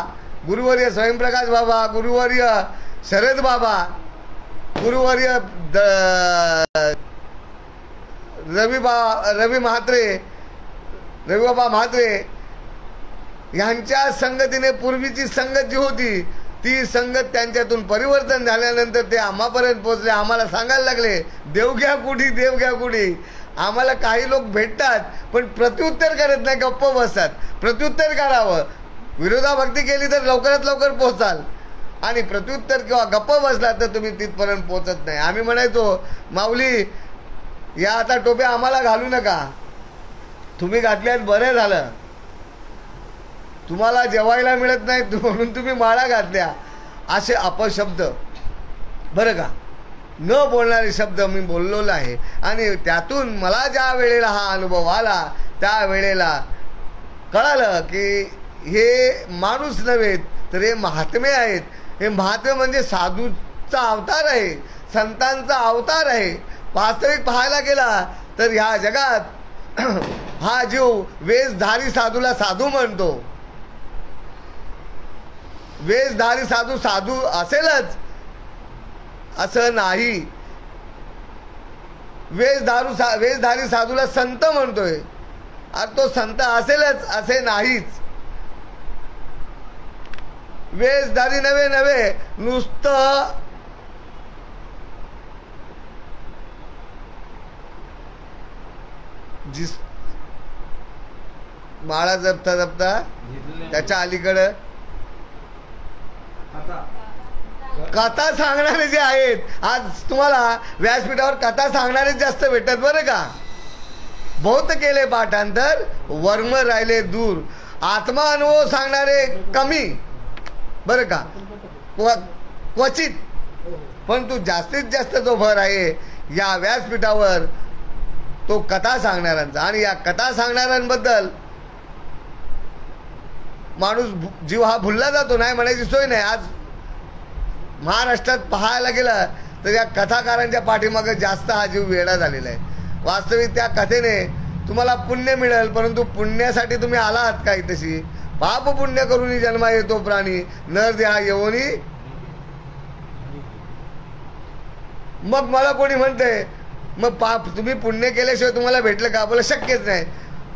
गुरुवर्य स्वयंप्रकाश बाबा, गुरुवर्य शरद बाबा, गुरुवर्य रवी बाबा म्हात्रे यांच्या संगतीने पूर्वीची संगत जी होती ती संगत त्यांच्यातून परिवर्तन झाल्यानंतर ते आम्हापर्यंत पोहोचले. आम्हाला सांगायला लागले देव घ्या कुठी, देव घ्या कुठी. आम्हाला काही लोक भेटतात पण प्रत्युत्तर करत नाही, गप्प बसतात. प्रत्युत्तर करावं, विरोधाभक्ती केली तर लवकरात लवकर पोहोचाल, आणि प्रत्युत्तर किंवा गप्प बसला तर तुम्ही तिथपर्यंत पोहोचत नाही. आम्ही म्हणायचो माऊली या आता टोप्या आम्हाला घालू नका, तुम्ही घातल्यात बरं झालं, तुम्हाला जेवायला मिळत नाही म्हणून तुम्ही माळा घातल्या, असे अपशब्द बरं का, न बोलणारे शब्द मी बोललेलो आहे. आणि त्यातून मला ज्या वेळेला हा अनुभव आला त्या वेळेला कळालं की हे माणूस नव्हेत तर हे महात्मे आहेत. हे महात्मे म्हणजे साधूचा अवतार आहे, संतांचा अवतार आहे. वास्तविक पाहायला गेला तर ह्या जगात हा जीव वेशधारी साधूला साधू म्हणतो. वेशधारी साधू साधू असेलच असं नाही, वेशधारी साधूला संत म्हणतोय, अरे तो संत असेलच असे नाहीच. वेशधारी नव्हे नुसतं जिस माळा जपता जपता त्याच्या अलीकडं कथा सांगणारे जे आहेत, आज तुम्हाला व्यासपीठावर कथा सांगणारे जास्त भेटतात बरं का. बहुत केले पाठांतर, वर्म राहिले दूर. आत्मा अनुभव सांगणारे कमी बरं का, क्वचित. पण तू जास्तीत जास्त जो भर आहे या व्यासपीठावर तो कथा सांगणाऱ्यांचा. आणि या कथा सांगणाऱ्यांबद्दल माणूस जीव हा भुलला जातो, नाही म्हणायची सोय नाही. आज महाराष्ट्रात पाहायला गेलं तर या कथाकारांच्या पाठीमागे जास्त हा जीव वेडा झालेला आहे. वास्तविक त्या कथेने तुम्हाला पुण्य मिळेल, परंतु पुण्यासाठी तुम्ही आलात काही तशी. पाप पुण्य करून जन्मा येतो प्राणी, नर देहा येवोनी. मग मला कोणी म्हणते मग पाप तुम्ही पुण्य केल्याशिवाय तुम्हाला भेटलं का? बोला शक्यच नाही.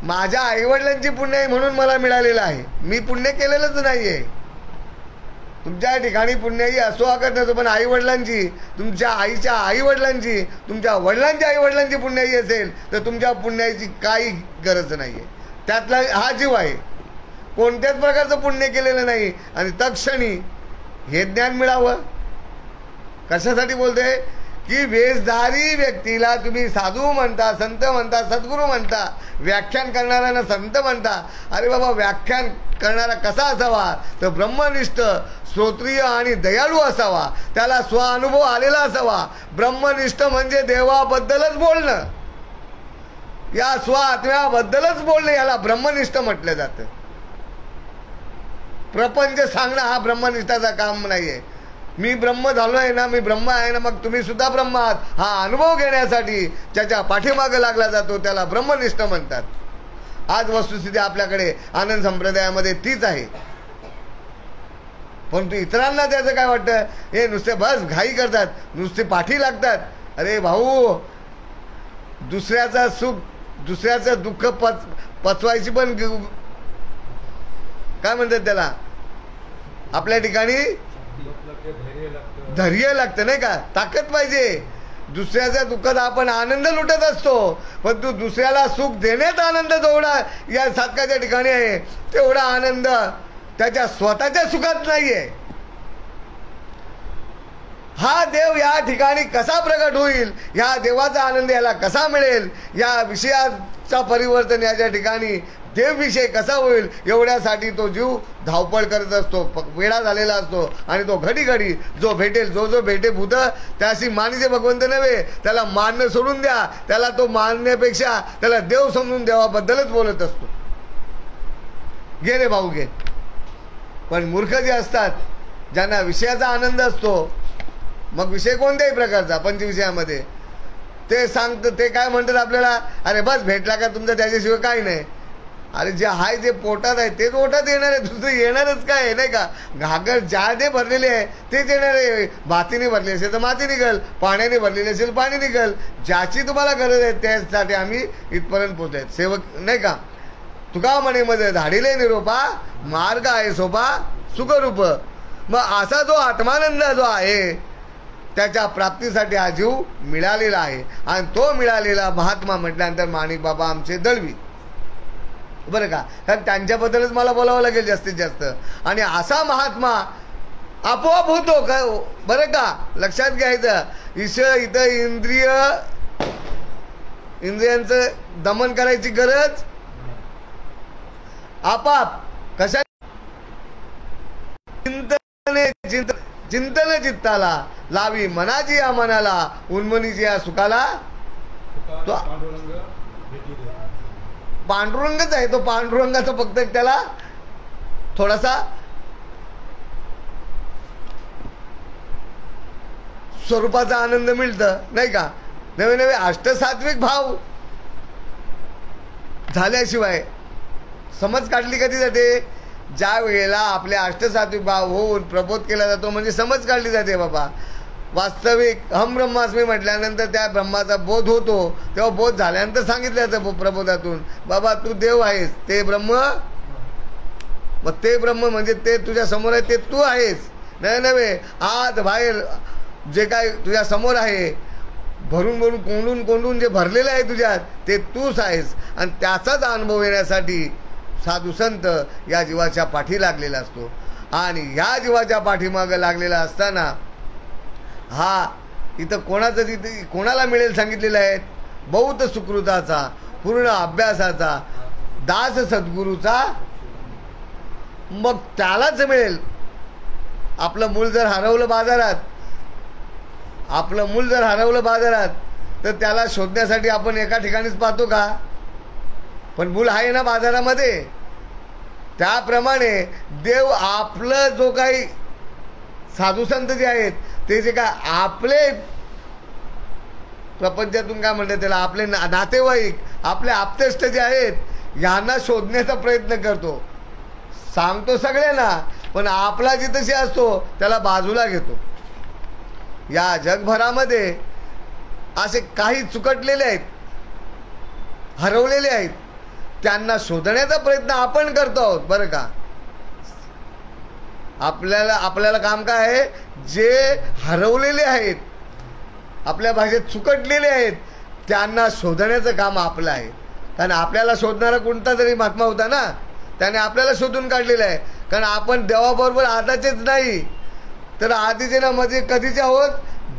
माझ्या आईवडिलांची पुण्य आहे म्हणून मला मिळालेलं आहे, मी पुण्य केलेलंच नाहीये. तुमच्या ठिकाणी पुण्याई असो आकत नसो, पण आईवडिलांची, तुमच्या आईच्या आईवडिलांची, तुमच्या वडिलांच्या आईवडिलांची पुण्याई असेल तर तुमच्या पुण्याची काही गरज नाही आहे. त्यातला हा जीव आहे, कोणत्याच प्रकारचं पुण्य केलेलं नाही. आणि तत्क्षणी हे ज्ञान मिळावं. कशासाठी बोलतोय की वेशधारी व्यक्तीला तुम्ही साधू म्हणता, संत म्हणता, सद्गुरू म्हणता, व्याख्यान करणाऱ्यांना संत म्हणता. अरे बाबा, व्याख्यान करणारा कसा असावा तर ब्रह्मनिष्ठ, श्रोत्रिय आणि दयाळू असावा, त्याला स्वानुभव आलेला असावा. ब्रह्मनिष्ठ म्हणजे देवाबद्दलच बोलणं, या स्वात्म्याबद्दलच बोलणं, याला ब्रह्मनिष्ठ म्हटलं जातं. प्रपंच सांगणं हा ब्रह्मनिष्ठाचा काम नाहीये. मी ब्रह्म झालो आहे ना, मी ब्रह्म आहे ना, मग तुम्ही सुद्धा ब्रह्म आहात हा अनुभव घेण्यासाठी ज्याच्या पाठीमागे लागला जातो त्याला ब्रह्मनिष्ठ म्हणतात. आज वस्तुस्थिती आपल्याकडे आनंद संप्रदायामध्ये तीच आहे. परंतु इतरांना त्याचं काय वाटतं, हे नुसते बस घाई करतात, नुसते पाठी लागतात. अरे भाऊ, दुसऱ्याचं सुख, दुसऱ्याचं दुःख पचवायची पण काय म्हणतात त्याला आपल्या ठिकाणी धैर्य लागतं, नाही का, ताकद पाहिजे. दुसऱ्याच्या दुःखात आपण आनंद लुटत असतो, पण तू दुसऱ्याला सुख देण्यात आनंद जेवढा या साधकाच्या ठिकाणी आहे तेवढा आनंद त्याच्या स्वतःच्या सुखात नाहीये. हा देव या ठिकाणी कसा प्रकट होईल, या देवाचा आनंद याला कसा मिळेल, या विषयाचा परिवर्तन याच्या ठिकाणी देवविषय कसा होईल एवढ्यासाठी तो जीव धावपळ करत असतो, वेडा झालेला असतो. आणि तो घडी घडी जो भेटेल, जो भेटे भूत त्याशी मानिचे भगवंत नव्हे, त्याला मानणं सोडून द्या. त्याला तो मानण्यापेक्षा त्याला देव समजून देवाबद्दलच बोलत असतो. घे रे भाऊ घे. पण मूर्ख जे असतात, ज्यांना विषयाचा आनंद असतो, मग विषय कोणत्याही प्रकारचा पंचविषयामध्ये, ते सांगतं, ते काय म्हणतात आपल्याला, अरे बस भेटला का तुमचा, त्याच्याशिवाय काही नाही. अरे जे आहे जे पोटात आहे तेच पोटात येणार आहे, दुसरं येणारच काय आहे, नाही का. घागर ज्याने भरलेले आहे तेच येणार आहे. मातीने भरली असेल तर माती निघल, पाण्याने भरलेली असेल पाणी निघल. ज्याची तुम्हाला गरज आहे त्यासाठी आम्ही इथपर्यंत पोहोचले सेवक, नाही का. तुका म्हणे मध्ये धाडिले निरोपा, मार्ग आहे सोपा सुखरूप. मग असा जो आत्मानंद जो आहे त्याच्या प्राप्तीसाठी हा जीव मिळालेला आहे. आणि तो मिळालेला महात्मा म्हटल्यानंतर माणिक बाबा आमचे दळवी, बरं का. कारण त्यांच्याबद्दलच मला बोलावं लागेल जास्तीत जास्त. आणि असा महात्मा आपोआप होतो का, बरं का. लक्षात घ्यायचं, इथं इंद्रियांचं दमन करायची गरज आपाप. कशा चिंतन चित्ताला लावी मनाची या मनाला, उन्मनीची या सुखाला. तो पांडुरंगच आहे, तो पांडुरंगाचा फक्त त्याला थोडासा स्वरूपाचा आनंद मिळतं, नाही का. नवे नवे अष्टसात्विक भाव झाल्याशिवाय समज काढली कधी जाते. ज्या वेळेला आपले अष्टसात्विक भाव होऊन प्रबोध केला जातो म्हणजे समज काढली जाते. बाबा वास्तविक हम ब्रह्मास्मी म्हटल्यानंतर त्या ब्रह्माचा बोध होतो, तेव्हा बोध झाल्यानंतर सांगितलं जातं प्रबोधातून, बाबा तू देव आहेस, ते ब्रह्म. मग ते ब्रह्म म्हणजे ते तुझ्या समोर आहे ते तू आहेस. नाही नव्हे आत बाहेर जे काय तुझ्या समोर आहे, भरून भरून कोंडून कोंडून जे भरलेलं आहे तुझ्यात, ते तूच आहेस. आणि त्याचाच अनुभव येण्यासाठी साधू संत या जीवाच्या पाठी लागलेला असतो. आणि या जीवाच्या पाठीमागं लागलेला असताना हा इथं कोणाचं तिथे कोणाला मिळेल सांगितलेलं आहे, बहुत सुकृताचा, पूर्ण अभ्यासाचा, दास सद्गुरूचा, मग त्यालाच मिळेल. आपलं मूल जर हरवलं बाजारात, आपलं मूल जर हरवलं बाजारात तर त्याला शोधण्यासाठी आपण एका ठिकाणीच पाहतो का, पण मूल आहे ना बाजारामध्ये. त्याप्रमाणे देव आपलं जो काही साधू संत जे आहेत ते जे काय आपले प्रपंचातून काय म्हणतात त्याला, आपले नातेवाईक, आपले आप्तेष्ट जे आहेत यांना शोधण्याचा प्रयत्न करतो. सांगतो सगळ्यांना, पण आपला जिथंशी असतो त्याला बाजूला घेतो. या जगभरामध्ये असे काही चुकटलेले आहेत, हरवलेले आहेत, त्यांना शोधण्याचा प्रयत्न आपण करतो आहोत, बरं का. आपल्याला काम काय आहे, जे हरवलेले आहेत, आपल्या भाषेत चुकटलेले आहेत, त्यांना शोधण्याचं काम आपलं आहे. कारण आपल्याला शोधणारा कोणता तरी महात्मा होता ना, त्याने आपल्याला शोधून काढलेलं आहे. कारण आपण देवाबरोबर आताचेच नाही तर आधीचे ना मध्ये कधीचे आहोत.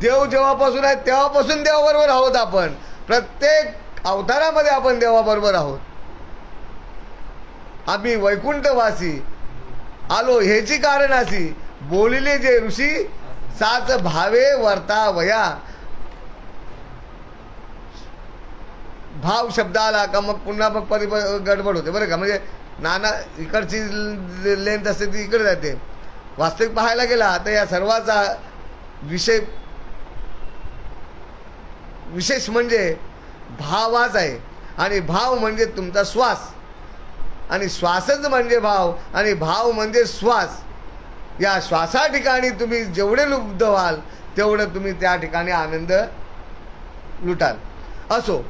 देव जेव्हापासून आहे तेव्हापासून देवाबरोबर आहोत. आपण प्रत्येक अवतारामध्ये आपण देवाबरोबर आहोत. आम्ही वैकुंठवासी आलो हेची कारण अशी, बोलिले जे ऋषी साच भावे वर्ता वया. भाव शब्द आला का मग पुन्हा मग गडबड होते, बरं का. म्हणजे नाना इकडची लेंथ असते ती इकडे जाते. वास्तविक पाहायला गेला तर या सर्वाचा विशेष म्हणजे भावाच आहे. आणि भाव म्हणजे तुमचा श्वास, आणि श्वासच म्हणजे भाव, आणि भाव म्हणजे श्वास. या श्वासा ठिकाणी तुम्ही जेवढे लुब्ध व्हाल तेवढं तुम्ही त्या ठिकाणी आनंद लुटाल. असो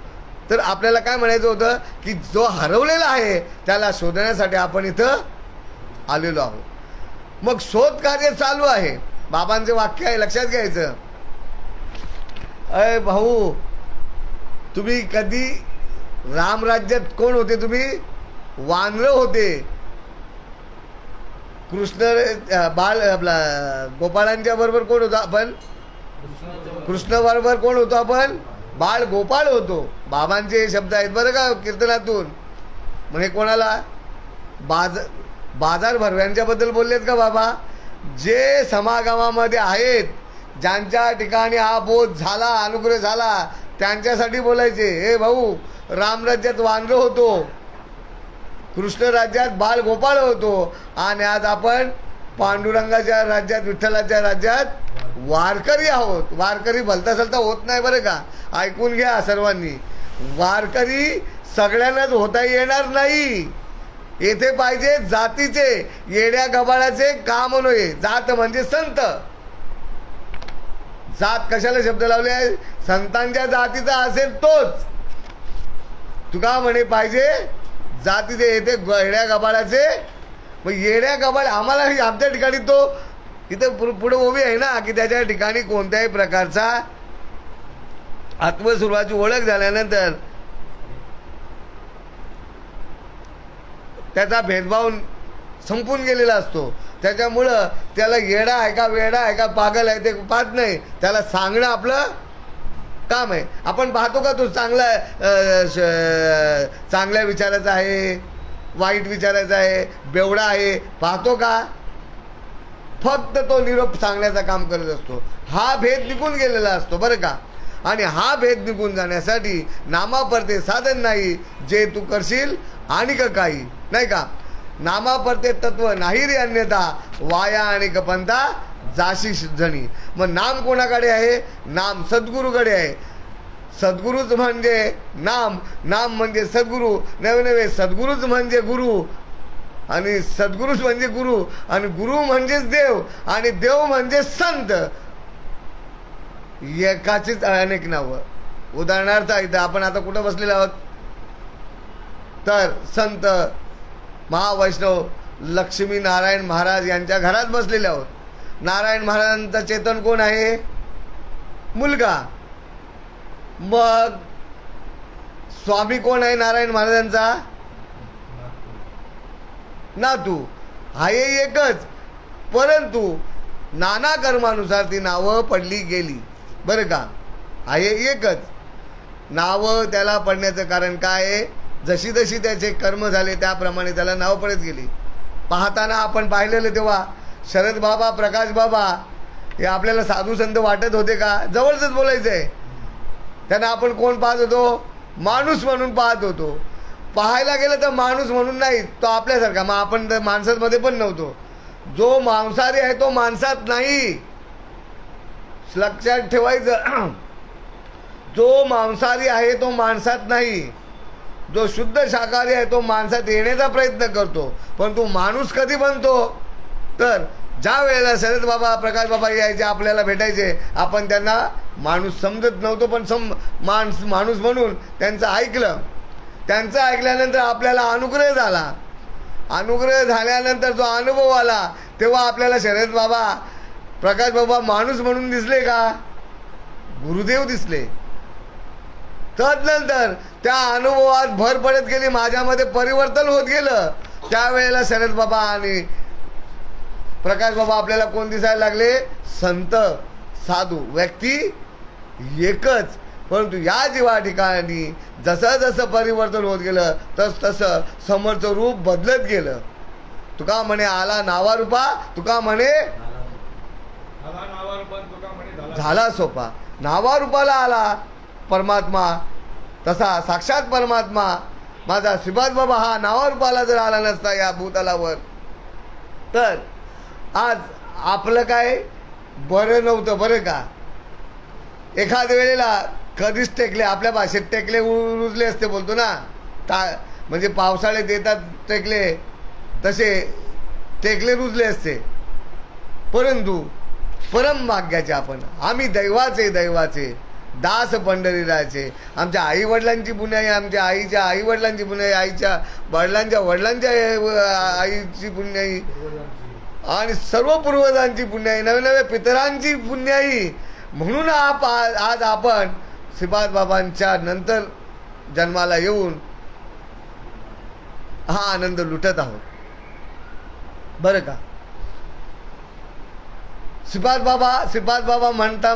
तर आपल्याला काय म्हणायचं होतं की जो हरवलेला आहे त्याला शोधण्यासाठी आपण इथं आलेलो आहोत. मग शोध कार्य चालू आहे. बाबांचे वाक्य आहे, लक्षात घ्यायचं. अय भाऊ, तुम्ही कधी रामराज्यात कोण होते? तुम्ही वानर होते. कृष्ण बाळ आपला गोपाळांच्या बरोबर कोण होतो आपण? कृष्ण बरोबर कोण होतो आपण? बाळ गोपाळ होतो. बाबांचे हे शब्द आहेत बरं का कीर्तनातून. म्हणजे कोणाला? बाजार भरव्यांच्याबद्दल बोललेत का बाबा? जे समागमामध्ये आहेत, ज्यांच्या ठिकाणी हा बोध झाला, अनुग्रह झाला, त्यांच्यासाठी बोलायचे. हे भाऊ, रामराज्यात वानर होतो, कृष्ण राज्यात बाल गोपाळ होतो, आणि आज आपण पांडुरंगाच्या राज्यात, विठ्ठलाच्या राज्यात वारकरी आहोत. वारकरी भलता सलता होत नाही बरं का, ऐकून घ्या सर्वांनी. वारकरी सगळ्यांनाच होता येणार नाही. येथे पाहिजे जातीचे, येड्या गबाळाचे काम नये. जात म्हणजे संत. जात कशाला शब्द लावले आहे? संतांच्या जातीचा असेल तोच. तुका म्हणे पाहिजे जातीचे, येथे येड्या गबाळाचे. मग येड्या गबाळ आम्हाला आमच्या ठिकाणी तो इथं पुढे उभी आहे ना, की त्याच्या ठिकाणी कोणत्याही प्रकारचा आत्मस्वरूपाची ओळख झाल्यानंतर त्याचा भेदभाव संपून गेलेला असतो. त्याच्यामुळं त्याला येडा आहे का, वेडा आहे का, पागल आहे ते पाहत नाही. त्याला सांगणं आपलं काम आहे. आपण पाहतो का तो चांगल्या विचाराचा आहे, वाईट विचाराचा आहे, बेवडा आहे, पाहतो का? फक्त तो निरोप सांगण्याचं काम करत असतो. हा भेद निघून गेलेला असतो बरं का. आणि हा भेद निघून जाण्यासाठी नामापरते साधन नाही, जे तू करशील आणि काही नाही का. नामापरते तत्व नाही रे अन्यथा, वाया आणि पंथा जाशी जणी. मग नाम कोणाकडे आहे? नाम सद्गुरूकडे आहे. सद्गुरूच म्हणजे नाम, नाम म्हणजे सद्गुरू. नवे नवे सद्गुरूच म्हणजे गुरु, आणि सद्गुरूच म्हणजे गुरु, आणि गुरु म्हणजेच देव, आणि देव म्हणजे संत. एकाचीच अनेक नावं. उदाहरणार्थ इथं आपण आता कुठं बसलेलो आहोत? तर संत महावैष्णव लक्ष्मी नारायण महाराज यांच्या घरात बसलेले आहोत. नारायण महाराजांचा चेतन कोण आहे? मुलगा. मग स्वामी कोण आहे नारायण महाराजांचा? नातू. आहे एकच, परंतु नाना कर्मानुसार ती नावं पडली गेली बरं का. आहे एकच. नावं त्याला पडण्याचं कारण काय आहे? जशी जशी त्याचे कर्म झाले त्याप्रमाणे त्याला नाव पडत गेली. पाहताना आपण पाहिलेलं तेव्हा शरद बाबा, प्रकाश बाबा हे आपल्याला साधू संत वाटत होते का? जवळच बोलायचं आहे. त्यांना आपण कोण पाहत होतो? माणूस म्हणून पाहत होतो. पाहायला गेलं तर माणूस म्हणून नाही, तो आपल्यासारखा. मग आपण तर माणसांमध्ये पण नव्हतो. जो मांसाहारी आहे तो माणसात नाही, लक्षात ठेवायचं. जो मांसाहारी आहे तो माणसात नाही. जो शुद्ध शाकाहारी आहे तो माणसात येण्याचा प्रयत्न करतो. पण तो माणूस कधी बनतो? तर ज्या वेळेला शरद बाबा, प्रकाश बाबा यायचे, आपल्याला भेटायचे, आपण त्यांना माणूस समजत नव्हतो, पण माणूस म्हणून त्यांचं ऐकलं. त्यांचं ऐकल्यानंतर आपल्याला अनुग्रह झाला. अनुग्रह झाल्यानंतर जो अनुभव आला, तेव्हा आपल्याला शरद बाबा, प्रकाश बाबा माणूस म्हणून दिसले का? गुरुदेव दिसले. तदनंतर त्या अनुभवात भर पडत गेली, माझ्यामध्ये परिवर्तन होत गेलं. त्यावेळेला शरद बाबा आणि प्रकाश बाबा आपल्याला कोण दिसायला लागले? संत, साधू, व्यक्ती एकच. परंतु या जीवा ठिकाणी जसं जसं परिवर्तन होत गेलं तस तसं समोरचं रूप बदलत गेलं. तुका म्हणे आला नावा रूपा, तुका म्हणे झाला सोपा. नावा रूपाला आला परमात्मा, तसा साक्षात परमात्मा माझा श्रीपाद बाबा हा नावा रूपाला जर आला नसता या भूतलावर, तर आज आपलं काय बरं नव्हतं बरं का. एखाद्या वेळेला कधीच टेकले, आपल्या भाषेत टेकले रुजले असते बोलतो ना, म्हणजे पावसाळ्यात येतात टेकले, तसे टेकले रुजले असते. परंतु परम भाग्याचे आपण, आम्ही दैवाचे दास पंढरीराचे. आमच्या आई वडिलांची पुण्याई, आमच्या आईच्या आई वडिलांची पुण्याई, आईच्या वडिलांच्या वडिलांच्या आईची पुण्याई, आणि सर्व पूर्वजांची पुण्याई, नवे नवे पितरांची पुण्याई. म्हणून आज आपण श्रीपाद बाबांच्या नंतर जन्माला येऊन हा आनंद लुटत आहोत बरं का. श्रीपाद बाबा म्हणता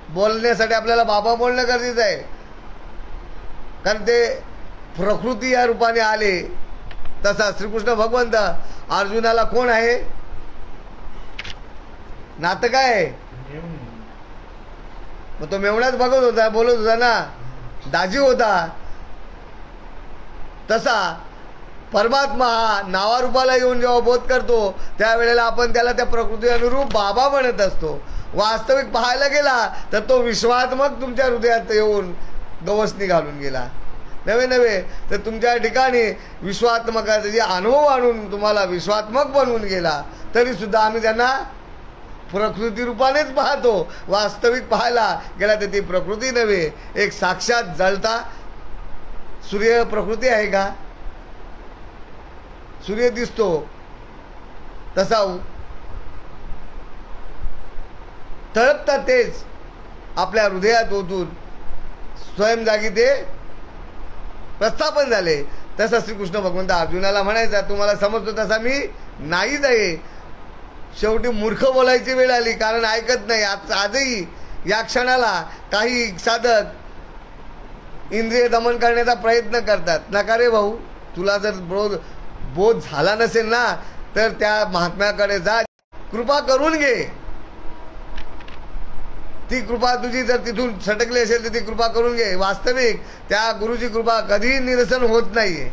बोलण्यासाठी आपल्याला बाबा बोलणं गरजेचं आहे. कारण ते प्रकृती या रूपाने आले, तसा श्रीकृष्ण भगवंत अर्जुनाला कोण आहे? नातं काय आहे? मग तो मेवणाच बघत होता, बोलत होता ना, दाजी होता. तसा परमात्मा हा नावारूपाला येऊन जेव्हा बोध करतो त्यावेळेला आपण त्याला त्या प्रकृती अनुरूप बाबा म्हणत असतो. वास्तविक पाहायला गेला तर तो विश्वात्मक तुमच्या हृदयात येऊन गवसणी घालून गेला. नवे नवे तर तुमच्या ठिकाणी विश्वात्मकाचे जे अनुभव आणून तुम्हाला विश्वात्मक बनवून गेला, तरी सुद्धा आम्ही त्यांना प्रकृती रूपानेच पाहतो. वास्तविक पाहायला गेला तर ती प्रकृती नव्हे, एक साक्षात जळता सूर्य प्रकृती आहे का? सूर्य दिसतो तसा तळपता तेच आपल्या हृदयात ओतून स्वयं जागी ते प्रस्थापन झाले. तसा श्रीकृष्ण भगवंत अर्जुनाला म्हणायचा, तुम्हाला समजतो तसा मी नाहीच आहे. शेवटी मूर्ख बोलायची वेळ आली, कारण ऐकत नाही. आजही या क्षणाला काही साधक इंद्रिय दमन करण्याचा प्रयत्न करतात. नका रे भाऊ, तुला जर बोध झाला नसेल ना तर त्या महात्म्याकडे जा, कृपा करून घे. ती कृपा तुझी जर तिथून सटकली असेल तर ती कृपा करून घे. वास्तविक त्या गुरुची कृपा कधीही निरसन होत नाहीये.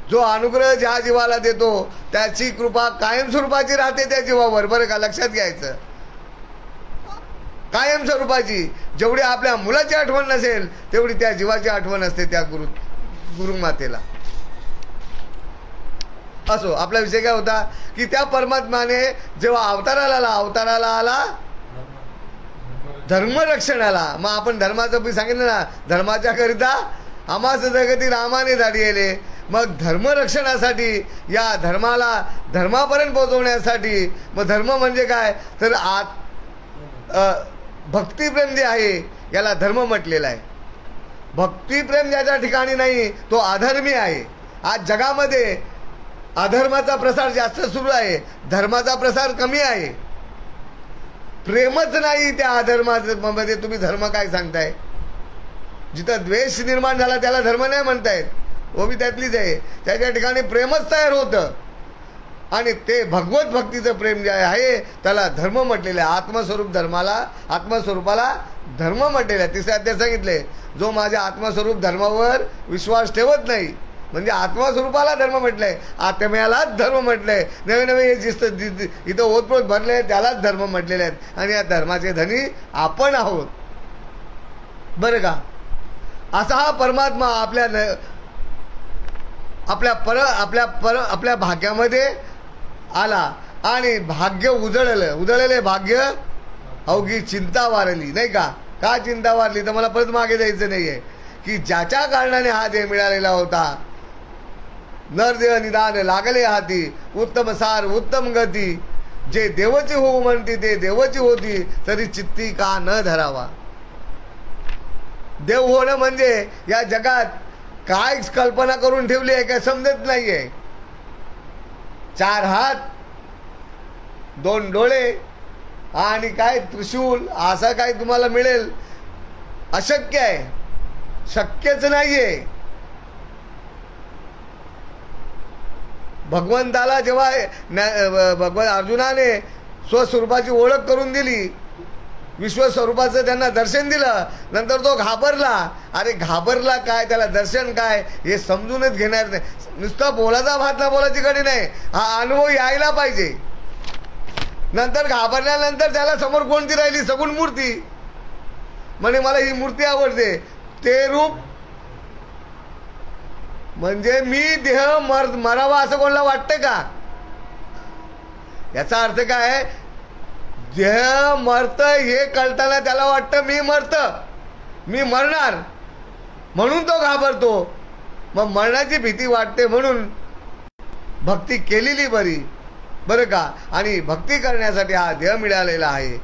जो अनुग्रह ज्या जीवाला देतो त्याची कृपा कायमस्वरूपाची राहते त्या जीवावर. बरं का, लक्षात घ्यायचं. कायमस्वरूपाची. जेवढी आपल्या मुलाची आठवण नसेल तेवढी त्या जीवाची आठवण असते त्या गुरुमातेला. असो, आपला विषय काय होता की त्या परमात्माने जेव्हा अवताराला आला धर्मरक्षणाला. मग आपण धर्माचं सांगितलं ना, धर्माच्या करिता आमास जगती रामाने धाडिले. मग धर्मरक्षणासाठी, या धर्मापर्यंत पोहोचवण्यासाठी. मग धर्म म्हणजे काय तर भक्तिप्रेम जे आहे याला धर्म म्हटलेला आहे. भक्तिप्रेम ज्याच्या ठिकाणी नाही तो अधर्मी आहे. आज जगामध्ये अधर्माचा प्रसार जास्त सुरू आहे, धर्माचा प्रसार कमी आहे. प्रेमच नाही त्या अधर्मामध्ये, तुम्ही धर्म काय सांगताय? जिथं द्वेष निर्माण झाला त्याला धर्म नाही म्हणतायत, वो बी त्यातलीच आहे. त्याच्या ठिकाणी प्रेमच तयार होतं. आणि ते भगवत भक्तीचं प्रेम जे आहे त्याला धर्म म्हटलेलं आहे. आत्मस्वरूपाला धर्म म्हटलेलं आहे. तिसऱ्या अध्यायात सांगितले, जो माझ्या आत्मस्वरूप धर्मावर विश्वास ठेवत नाही, म्हणजे आत्मस्वरूपाला धर्म म्हटलंय, आत्म्यालाच धर्म म्हटलंय. नवे नवे हे इथं ओतप्रोत भरले त्यालाच धर्म म्हटलेले आहेत. आणि या धर्माचे धनी आपण आहोत. बरं का, असा हा परमात्मा आपल्या भाग्यामध्ये आला आणि भाग्य उजळले भाग्य अवघी चिंता वारली. नाही का? का चिंता वारली तर मला परत मागे जायचं नाहीये की ज्याच्या कारणाने हा देह मिळालेला होता, नरदेह निदान लागले हाती, उत्तम सार उत्तम गती, जे देवची होऊ म्हणती ते देवची होती, तरी चित्ती का न धरावा. देव होणं म्हणजे या जगात काय कल्पना करून ठेवली आहे काय समजत नाहीये. 4 हात 2 डोळे आणि काय त्रिशूल असं काय तुम्हाला मिळेल? अशक्य आहे, शक्यच नाहीये. भगवंताला जेव्हा भगवान अर्जुनाने स्वस्वरूपाची ओळख करून दिली, विश्वस्वरूपाचं त्यांना दर्शन दिलं, नंतर तो घाबरला. अरे घाबरला काय, त्याला दर्शन काय हे समजूनच घेणार नाही. नुसतं बोलाचा भात ना बोलायची कडे नाही, हा अनुभव यायला पाहिजे. नंतर घाबरल्यानंतर त्याला समोर कोणती राहिली? सगुण मूर्ती. म्हणे मला ही मूर्ती आवडते. ते रूप म्हणजे मी देह मरावा असं कोणाला वाटतं का? याचा अर्थ काय? देह मरत हे कळताना त्याला वाटतं मी मरणार, म्हणून तो घाबरतो. मग मरणाची भीती वाटते म्हणून भक्ती केलेली बरी. बरं का? आणि भक्ती करण्यासाठी हा देह मिळालेला आहे.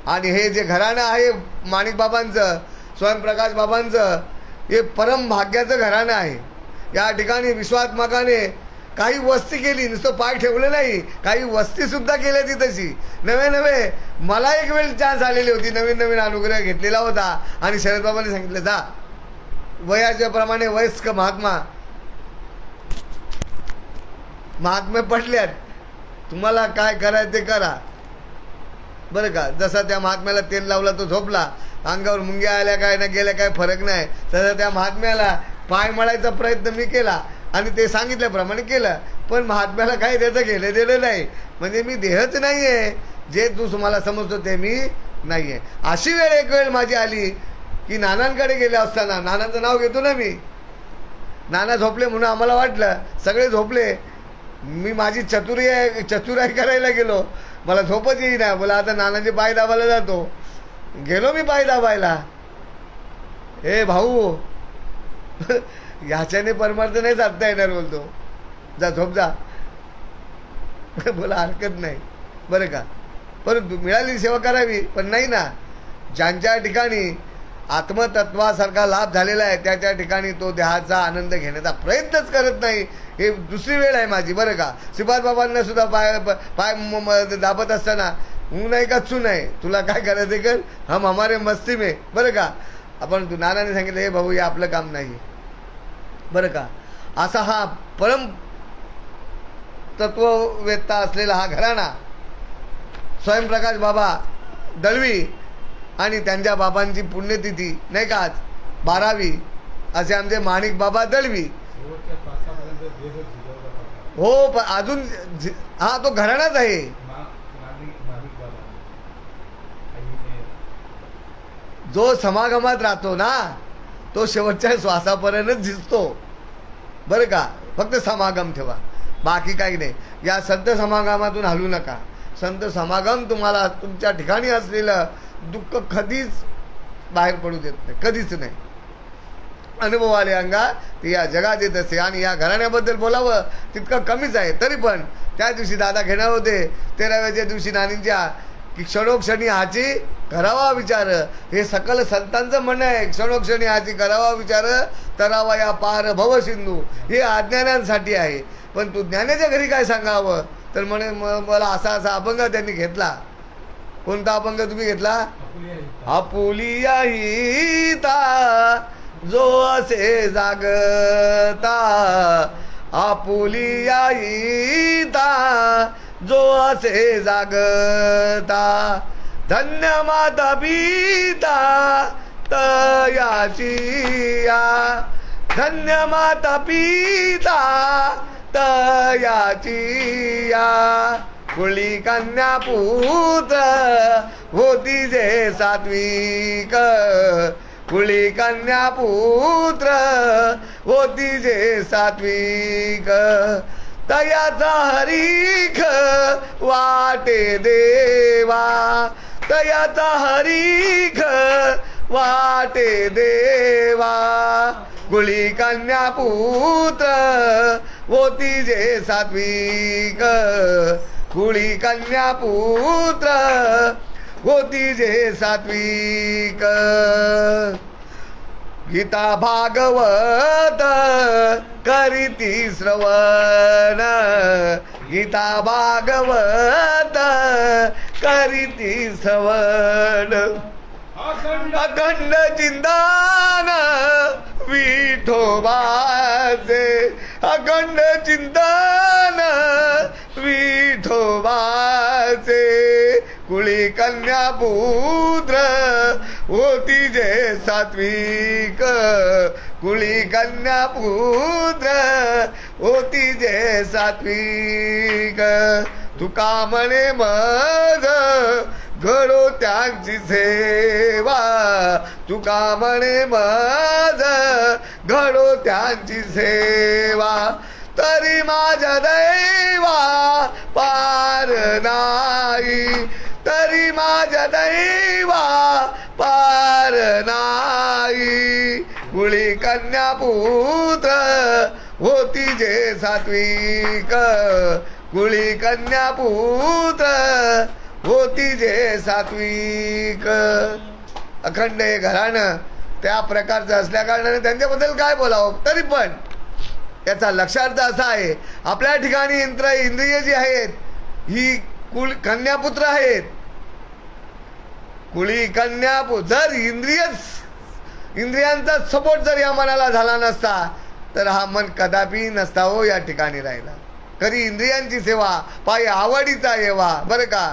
आणि हे जे घराणं आहे माणिक बाबांचं, स्वयंप्रकाश बाबांचं, हे परम भाग्याचं घराणं आहे. या ठिकाणी विश्वात्मकाने काही वस्ती केली, नुसतं पाय ठेवलं नाही, काही वस्ती सुद्धा केल्या ती तशी. नवे मला एक वेळ चान्स आलेली होती, नवीन अनुग्रह घेतलेला होता आणि शरद बाबांनी सांगितलं जा वयाच्या प्रमाणे वयस्क महात्मे पटल्यात, तुम्हाला काय करायचं ते करा बरं का. जसा त्या महात्म्याला तेल लावला तो झोपला, अंगावर मुंग्या आल्या काय ना गेल्या काय फरक नाही, तसं त्या महात्म्याला पाय मळायचा प्रयत्न मी केला आणि ते सांगितल्याप्रमाणे केलं, पण महात्म्याला काही त्याचं घेणं देणं नाही. म्हणजे मी देहच नाही आहे, जे तू तुम्हाला समजतो ते मी नाही आहे. अशी वेळ एक वेळ माझी आली की नानांकडे गेले असताना, नानाचं नाव घेतो ना मी, नाना झोपले म्हणून आम्हाला वाटलं सगळे झोपले, मी माझी चतुराई करायला गेलो, मला झोपच येईना. बोला आता नानाचे पाय दाबायला जातो, गेलो मी पाय दाबायला. हे भाऊ ह्याच्याने परमार्थ नाही साधता येणार, बोलतो जा झोप जा. बोला हरकत नाही बरं का, परंतु मिळाली सेवा करावी, पण नाही ना. ज्यांच्या ठिकाणी आत्मतत्वासारखा लाभ झालेला आहे त्या ठिकाणी तो देहाचा आनंद घेण्याचा प्रयत्नच करत नाही. हे दुसरी वेळ आहे माझी बरं का. श्रीपाद बाबांना सुद्धा पाय दाबत असताना हूँ नाही का चू नाही, तुला काय करायचं कर, हम हमारे मस्ती में बरं का. आपण तू नानाने सांगितलं हे भाऊ हे आपलं काम नाही बरं का. असा हा परम तत्ववेत्ता असलेला हा घराणा स्वयंप्रकाश बाबा दळवी आणि त्यांच्या बाबांची पुण्यतिथी नाही का आज 12वी, असे आमचे माणिक बाबा दळवी. हो अजून हा तो घराणाच आहे. जो समागमात राहतो ना तो शेवटच्या श्वासापर्यंत झिजतो बरं का. फक्त समागम ठेवा, बाकी काही नाही. या संत समागमातून हलू नका. संत समागम तुम्हाला तुमच्या ठिकाणी असलेलं दुःख कधीच बाहेर पडू देत नाही, कधीच नाही. अनुभव आले अंगा ते या जगात येत असे. आणि या घराण्याबद्दल बोलावं तितकं कमीच आहे. तरी पण त्या दिवशी दादा घेणार होते 13व्याच्या दिवशी नानींच्या की क्षणोक्षणी हाची करावा विचार. हे सकल संतांचं म्हणणं आहे, क्षणोक्षणी हाची करावा विचार तरावा या पार भव सिंधू. हे अज्ञानांसाठी आहे. पण तू ज्ञानाच्या घरी काय सांगावं तर म्हणे मला असा असा अभंग त्यांनी घेतला. कोणता अभंग तुम्ही घेतला? आपुलिया हिता जो असे जागता, आपुलिया हिता जो असे जागता, धन्य माता पिता तयाची या, धन्य माता पिता तयाची या, कुळी कन्या पुत्र होती जे सात्विक, कुळी कन्या पुत्र होती जे सात्विक, तयाचा हरीख वाटे देवा, तयाचा हरीख वाटे देवा, कुळी कन्या पुत्र होती जे सात्विक, कुळी कन्या पुत्र होती जे सात्विक. गीता भागवत करीती श्रवण, गीता भागवत करीती श्रवण, अखंड चिंतन विठोबाचे, अखंड चिंतन विठोबाचे, कुळी कन्या पुत्र होती जे सात्विक, कुळी कन्या पुत्र होती जे सात्विक. तुका म्हणे मज घडो त्यांची सेवा, तुका म्हणे मज घडो त्यांची सेवा, तरी माझ्या दैवा पार नाही, तरी माझ्या दैवा पार नाही, कुळी कन्या पुत्र होती जे सात्विक, कुळी कन्या पुत्र होती जे सात्विक. अखंड हे घराणं त्या प्रकारचं असल्या कारणाने त्यांच्याबद्दल काय बोलावं. तरी पण याचा लक्षार्थ असा आहे, आपल्या ठिकाणी इंद्रिय जी आहेत ही कन्यापुत्र आहेत. कुळी कन्यापुत्र, जर इंद्रिय इंद्रियांचा सपोर्ट जर या मनाला झाला नसता तर हा मन कदापि नसता हो या ठिकाणी राहिला. कधी इंद्रियांची सेवा पायी आवडीचा येवा. बरं का,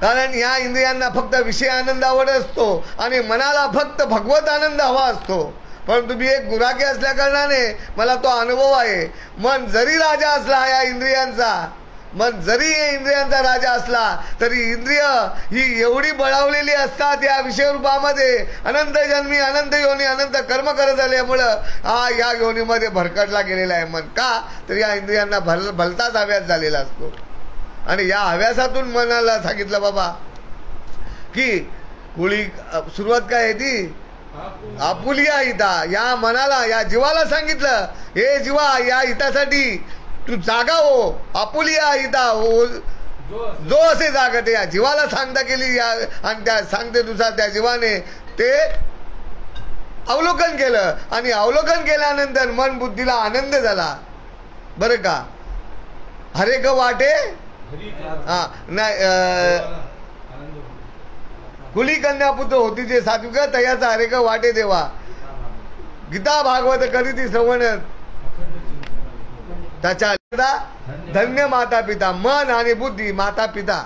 कारण या इंद्रियांना फक्त विषय आनंद आवड असतो आणि मनाला फक्त भगवत आनंद हवा असतो. परंतु मी एक गुराखी असल्या कारणाने मला तो अनुभव आहे. मन जरी राजा असला या इंद्रियांचा, मन जरी इंद्रियांचा राजा असला तरी इंद्रिय ही एवढी बळावलेली असतात या विषयरूपामध्ये. अनंत जन्मी अनंत योनी अनंत कर्म करत आल्यामुळं या योनीमध्ये भरकटला गेलेला आहे मन. का तर या इंद्रियांना भलताच हव्यास झालेला असतो. आणि या हव्यासातून मनाला सांगितलं बाबा की कुळी सुरुवात काय आहे ती आपुलिया हिता. या मनाला या जीवाला सांगितलं, हे जीवा या हितासाठी तू जागा हो. आपुलिया हिता हो जो असे जागते. या जीवाला सांगता केली या आणि त्या सांगतेनुसार त्या जीवाने ते अवलोकन केलं आणि अवलोकन केल्यानंतर मन बुद्धीला आनंद झाला. बरं का, हरे ग वाटे नाही कुली कन्यापुत्र होती जे सात्विक तयाचा हरेक वाटे देवा. गीता भागवत करी ती श्रवण त्याच्या धन्य माता पिता. मन आणि बुद्धी माता पिता.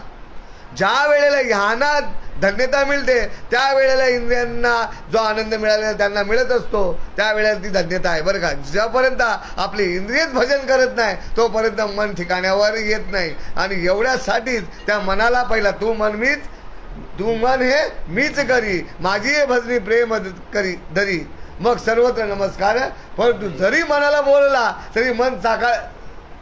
ज्या वेळेला ह्यांना धन्यता मिळते त्यावेळेला इंद्रियांना जो आनंद मिळालेला त्यांना मिळत असतो त्यावेळेला ती धन्यता आहे. बरं का, ज्यापर्यंत आपली इंद्रियच भजन करत नाही तोपर्यंत मन ठिकाण्यावर येत नाही. आणि एवढ्यासाठीच त्या मनाला पहिला तू मन हे मीच करी माझी हे भजनी प्रेम करी धरी मग सर्वत्र नमस्कार. परंतु जरी मनाला बोलला तरी मन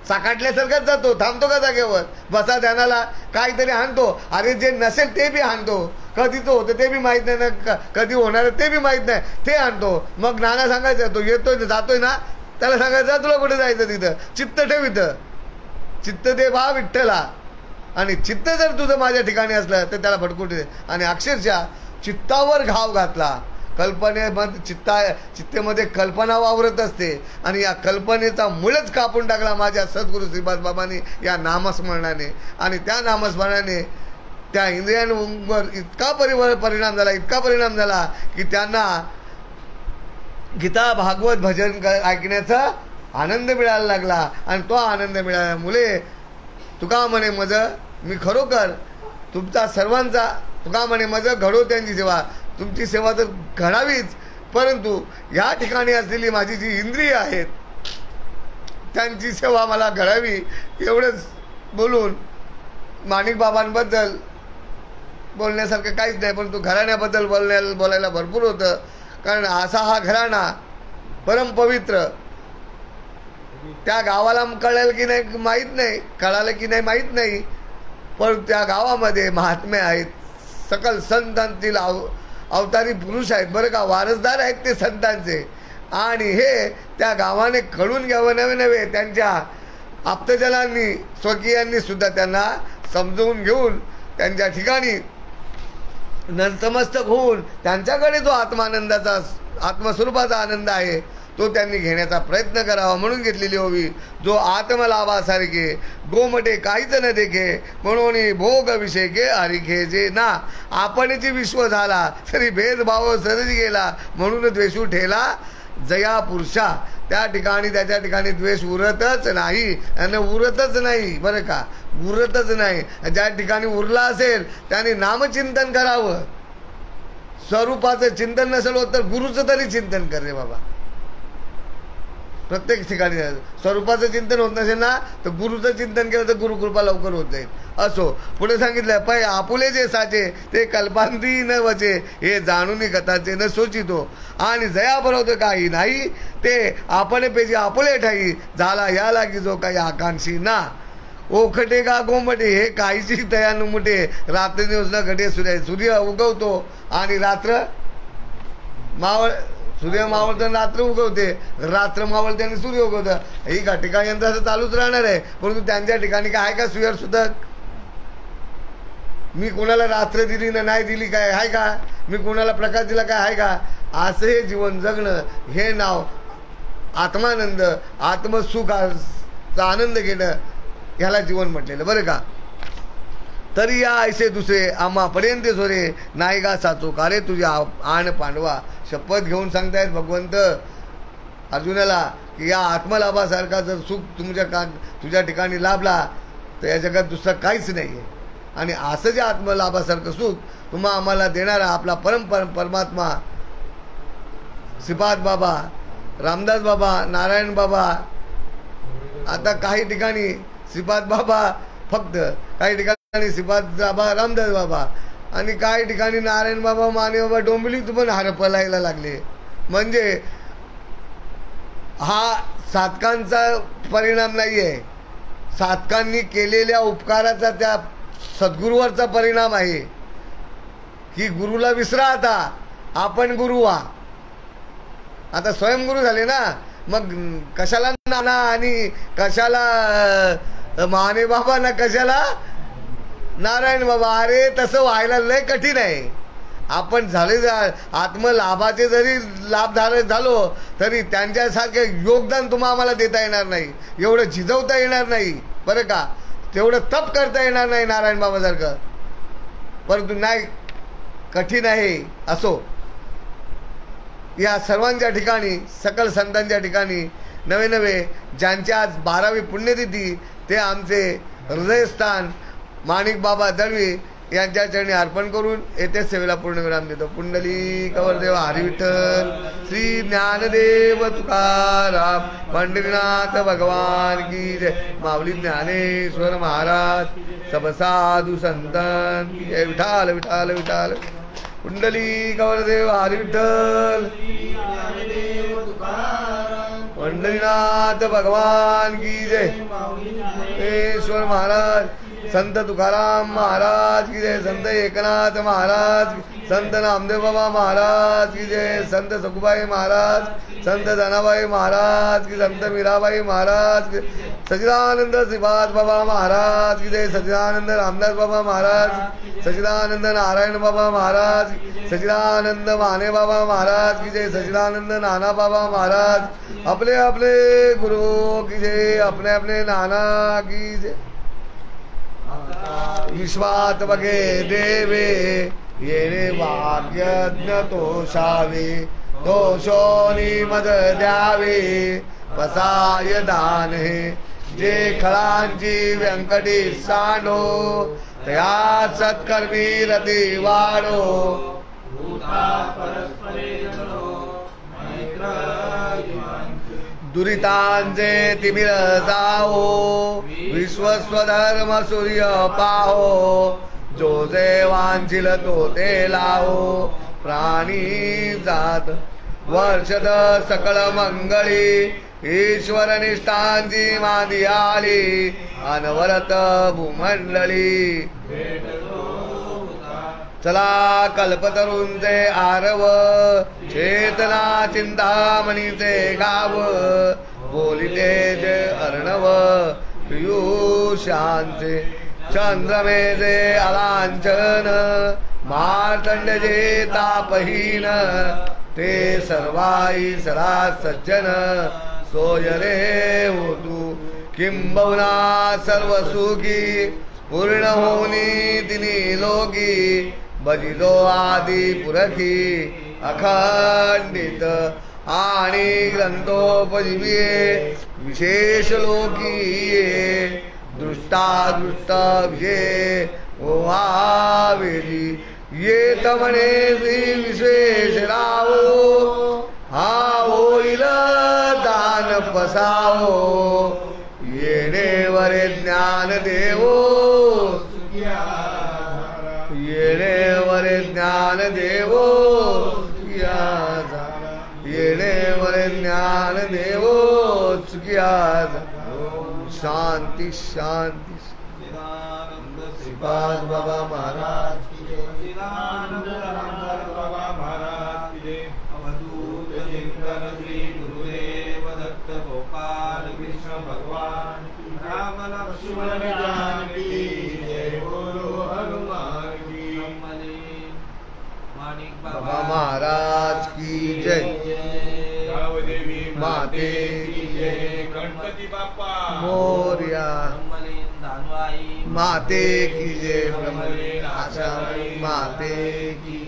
साकाटल्यासारखाच जातो. थांबतो का जागेवर? बसा ध्यानाला काहीतरी हाणतो. अरे जे नसेल ते बी हाणतो. कधीच होतं ते बी माहीत नाही ना, कधी होणार ते बी माहीत नाही ते हाणतो. मग नाना सांगायचं तो येतोय जातोय ना, त्याला सांगायचं तुला कुठे जायचं तिथं चित्त ठेव. इथं चित्त दे बा विठ्ठला. आणि चित्त जर तुझं माझ्या ठिकाणी असलं तर त्याला भटकू दे. आणि अक्षरशः चित्तावर घाव घातला. कल्पनेमध्ये चित्तेमध्ये कल्पना वावरत असते आणि या कल्पनेचा मूळच कापून टाकला माझ्या सद्गुरू श्रीपाद बाबांनी या नामस्मरणाने. आणि त्या नामस्मरणाने त्या इंद्रियांवर इतका परिणाम झाला की त्यांना गीता भागवत भजन ऐकण्याचा आनंद मिळायला लागला. आणि तो आनंद मिळाल्यामुळे तुका म्हणे मज मी खरोखर तुमचा सर्वांचा तुका म्हणे मज घडो त्यांची सेवा. तुमची सेवा तर घडावीच, परंतु या ठिकाणी असलेली माझी जी इंद्रिय आहेत त्यांची सेवा मला घडावी. एवढंच बोलून माणिक बाबांबद्दल बोलण्यासारखं काहीच नाही, परंतु घराण्याबद्दल बोलायला भरपूर होतं. कारण असा हा घराणा परमपवित्र. त्या गावाला कळलं की नाही माहीत नाही, कळालं की नाही माहीत नाही, पण त्या गावामध्ये महात्मे आहेत. सकल संतांतील अवतारी पुरुष आहेत. बरं का, वारसदार आहेत ते संतांचे. आणि हे त्या गावाने कळून घ्यावं नव्हे त्यांच्या आप्तजनांनी स्वकीयांनी सुद्धा त्यांना समजवून घेऊन त्यांच्या ठिकाणी नतमस्तक होऊन त्यांच्याकडे जो आत्मानंदाचा आत्मस्वरूपाचा आनंद आहे तो त्यांनी घेण्याचा प्रयत्न करावा म्हणून घेतलेली होवी. जो आत्मलाभासारखे गोमटे काहीच न देखे म्हणून भोग विषयके हरिखे जे ना. आपणची विश्व झाला तरी भेदभाव सरज गेला म्हणून द्वेषू ठेला जया पुरुषा. त्या ठिकाणी त्याच्या ठिकाणी द्वेष उरतच नाही आणि उरतच नाही. बरं का, उरतच नाही. ज्या ठिकाणी उरला असेल त्याने नामचिंतन करावं. स्वरूपाचं चिंतन नसेल होत तर गुरुचं तरी चिंतन कर रे बाबा. प्रत्येक ठिकाणी स्वरूपाचं चिंतन होत नसेल ना तर गुरुचं चिंतन केलं तर गुरुकृपा लवकर होत जाईल. असो, पुढे सांगितलं पै आपुले जे साचे ते कल्पांती न वचे हे जाणून कथाचे न सोचितो. आणि जया बरोबर काही नाही ते आपण पेजी आपुले ठाई झाला या लागी जो काही आकांक्षी ना. ओखटे का गोमटे हे काहीची तया नुमुटे. रात्र दिवस न घटे सूर्य उगवतो आणि रात्र सूर्य मावळतं रात्र उगवते, रात्र मावळते आणि सूर्य उगवतं. ही ठिकाणी यंत्र असं चालूच राहणार आहे. परंतु त्यांच्या ठिकाणी काय आहे का सूर्य सुद्धा मी कोणाला रात्र दिली ना नाही दिली काय आहे का, मी कोणाला प्रकाश दिला काय आहे का. असं हे जीवन जगणं हे नाव आत्मानंद आत्मसुखाचा आनंद घेणं ह्याला जीवन म्हटलेलं. बरं का, तरी या ऐसे दुसरे आम्हा पर्यंत सोरे नाही गा साचो का रे तुझ्या आण पांडवा. शपथ घेऊन सांगतायत भगवंत अर्जुनाला की या आत्मलाभासारखा जर सुख तुझ्या ठिकाणी लाभला तर या जगात दुसरं काहीच नाही आहे. आणि असं जे आत्मलाभासारखं सुख तुम्हा आम्हाला देणारा आपला परमात्मा श्रीपाद बाबा, रामदास बाबा, नारायण बाबा, आता काही ठिकाणी श्रीपाद बाबा फक्त, काही ठिकाणी श्रीपाद बाबा, रामदास बाबा, आणि काही ठिकाणी नारायण बाबा, माने बाबा डोंबिवलीत पण हरपलायला लागले. म्हणजे हा साधकांचा परिणाम नाही आहे, साधकांनी केलेल्या उपकाराचा त्या सद्गुरूवरचा परिणाम आहे. की गुरुला विसरा, आता आपण गुरु व्हा. आता स्वयंगुरु झाले ना, मग कशाला नाना आणि कशाला माने बाबा ना कशाला नारायण बाबा. अरे तसं व्हायला लय कठीण आहे. आपण झाले आत्मलाभाचे जरी लाभधारक झालो तरी त्यांच्यासारखे योगदान तुम्हाला आम्हाला देता येणार नाही, एवढं झिजवता येणार नाही बरं का, तेवढं तप करता येणार नाही नारायण बाबासारखं. परंतु नाही, कठीण आहे. असो, या सर्वांच्या ठिकाणी, सकल संतांच्या ठिकाणी नवे नवे ज्यांच्या आज 12वी पुण्यतिथी ते आमचे हृदयस्थान माणिक बाबा दळवी यांच्या चरणी अर्पण करून येथे सेवेला पूर्णविराम देतो. पुंडली कवरदेव हरी विठ्ठल, श्री ज्ञानदेव तुकाराम, पंढरीनाथ भगवान की जय. माऊली ज्ञानेश्वर महाराज, सब साधू संतन की जय. विठाल विठाल विठाल. पुंडली कवरदेव हरी विठ्ठल, पंढरीनाथ भगवान की जय. ईश्वर महाराज, संत तुकाराम महाराज की जय. संत एकनाथ महाराज, संत नामदेव बाबा महाराज की जय. संत सखुबाई महाराज, संत धनाबाई महाराज की, संत मीराबाई महाराज की, सच्चिदानंद श्रीपाद बाबा महाराज की जय. सच्चिदानंद रामदास बाबा महाराज, सच्चिदानंद नारायण बाबा महाराज, सच्चिदानंद माने बाबा महाराज की जय. सच्चिदानंद नाना बाबा महाराज, अपने अपने गुरु की जय, अपने अपने नाना की जय. विश्वात बघे देवे येणे वाग्यज्ञ तोषावे, दोषोनी मद द्यावे बसाय दान हे. जे खळांची व्यंकटी सांडो त्या सत्कर्मी रती वाढो. दुरितांचे तिमिर जाओ, विश्वस्वधर्म सूर्य पाहो. जो जे वांछिल तो ते लावो, प्राणी जात वर्षद सकळ मंगळी. ईश्वर निष्ठांची मादी आली, अनवरत भूमंडळी. चला कल्पतरूंचे आरव, चेतना चिंतामणीचे गाव. बोलिते जे अर्णव पियुषांचे, चंद्रमेजे अलांछन. मार्तंड जे तापहीन, ते सर्वाई सदा सज्जन. सोय रे होतू किंबहुना सर्व सुखी, पूर्ण होनी तिनी लोकी. बजिलो आदि पुरखी, अखंडित आणि ग्रंथोपजीविये. विशेष लोकीये, दृष्टादृष्ट विजय ओहावेली. येत म्हणे श्री विश्वेश्वरावो, हा होईल दान पसावो. येणेवरे ज्ञान देवो, येणेवरे ज्ञान देवो. येणेवरे ज्ञान देवो चुकिया. शांती शांती. श्रीपाद बाबा महाराज की जय. बाबा महाराज की जय. अवधूत चिंतन श्री गुरुदेव दत्त गोपाल कृष्ण भगवान. राम लक्ष्मण जानकी जय. बोलो हनुमान की. माणिक बाबा महाराज की जय. देवी माते की जय. गणपती बाप्पा मोरया. भानुआई माते की जय, ब्रह्मलीन आशामयी माते की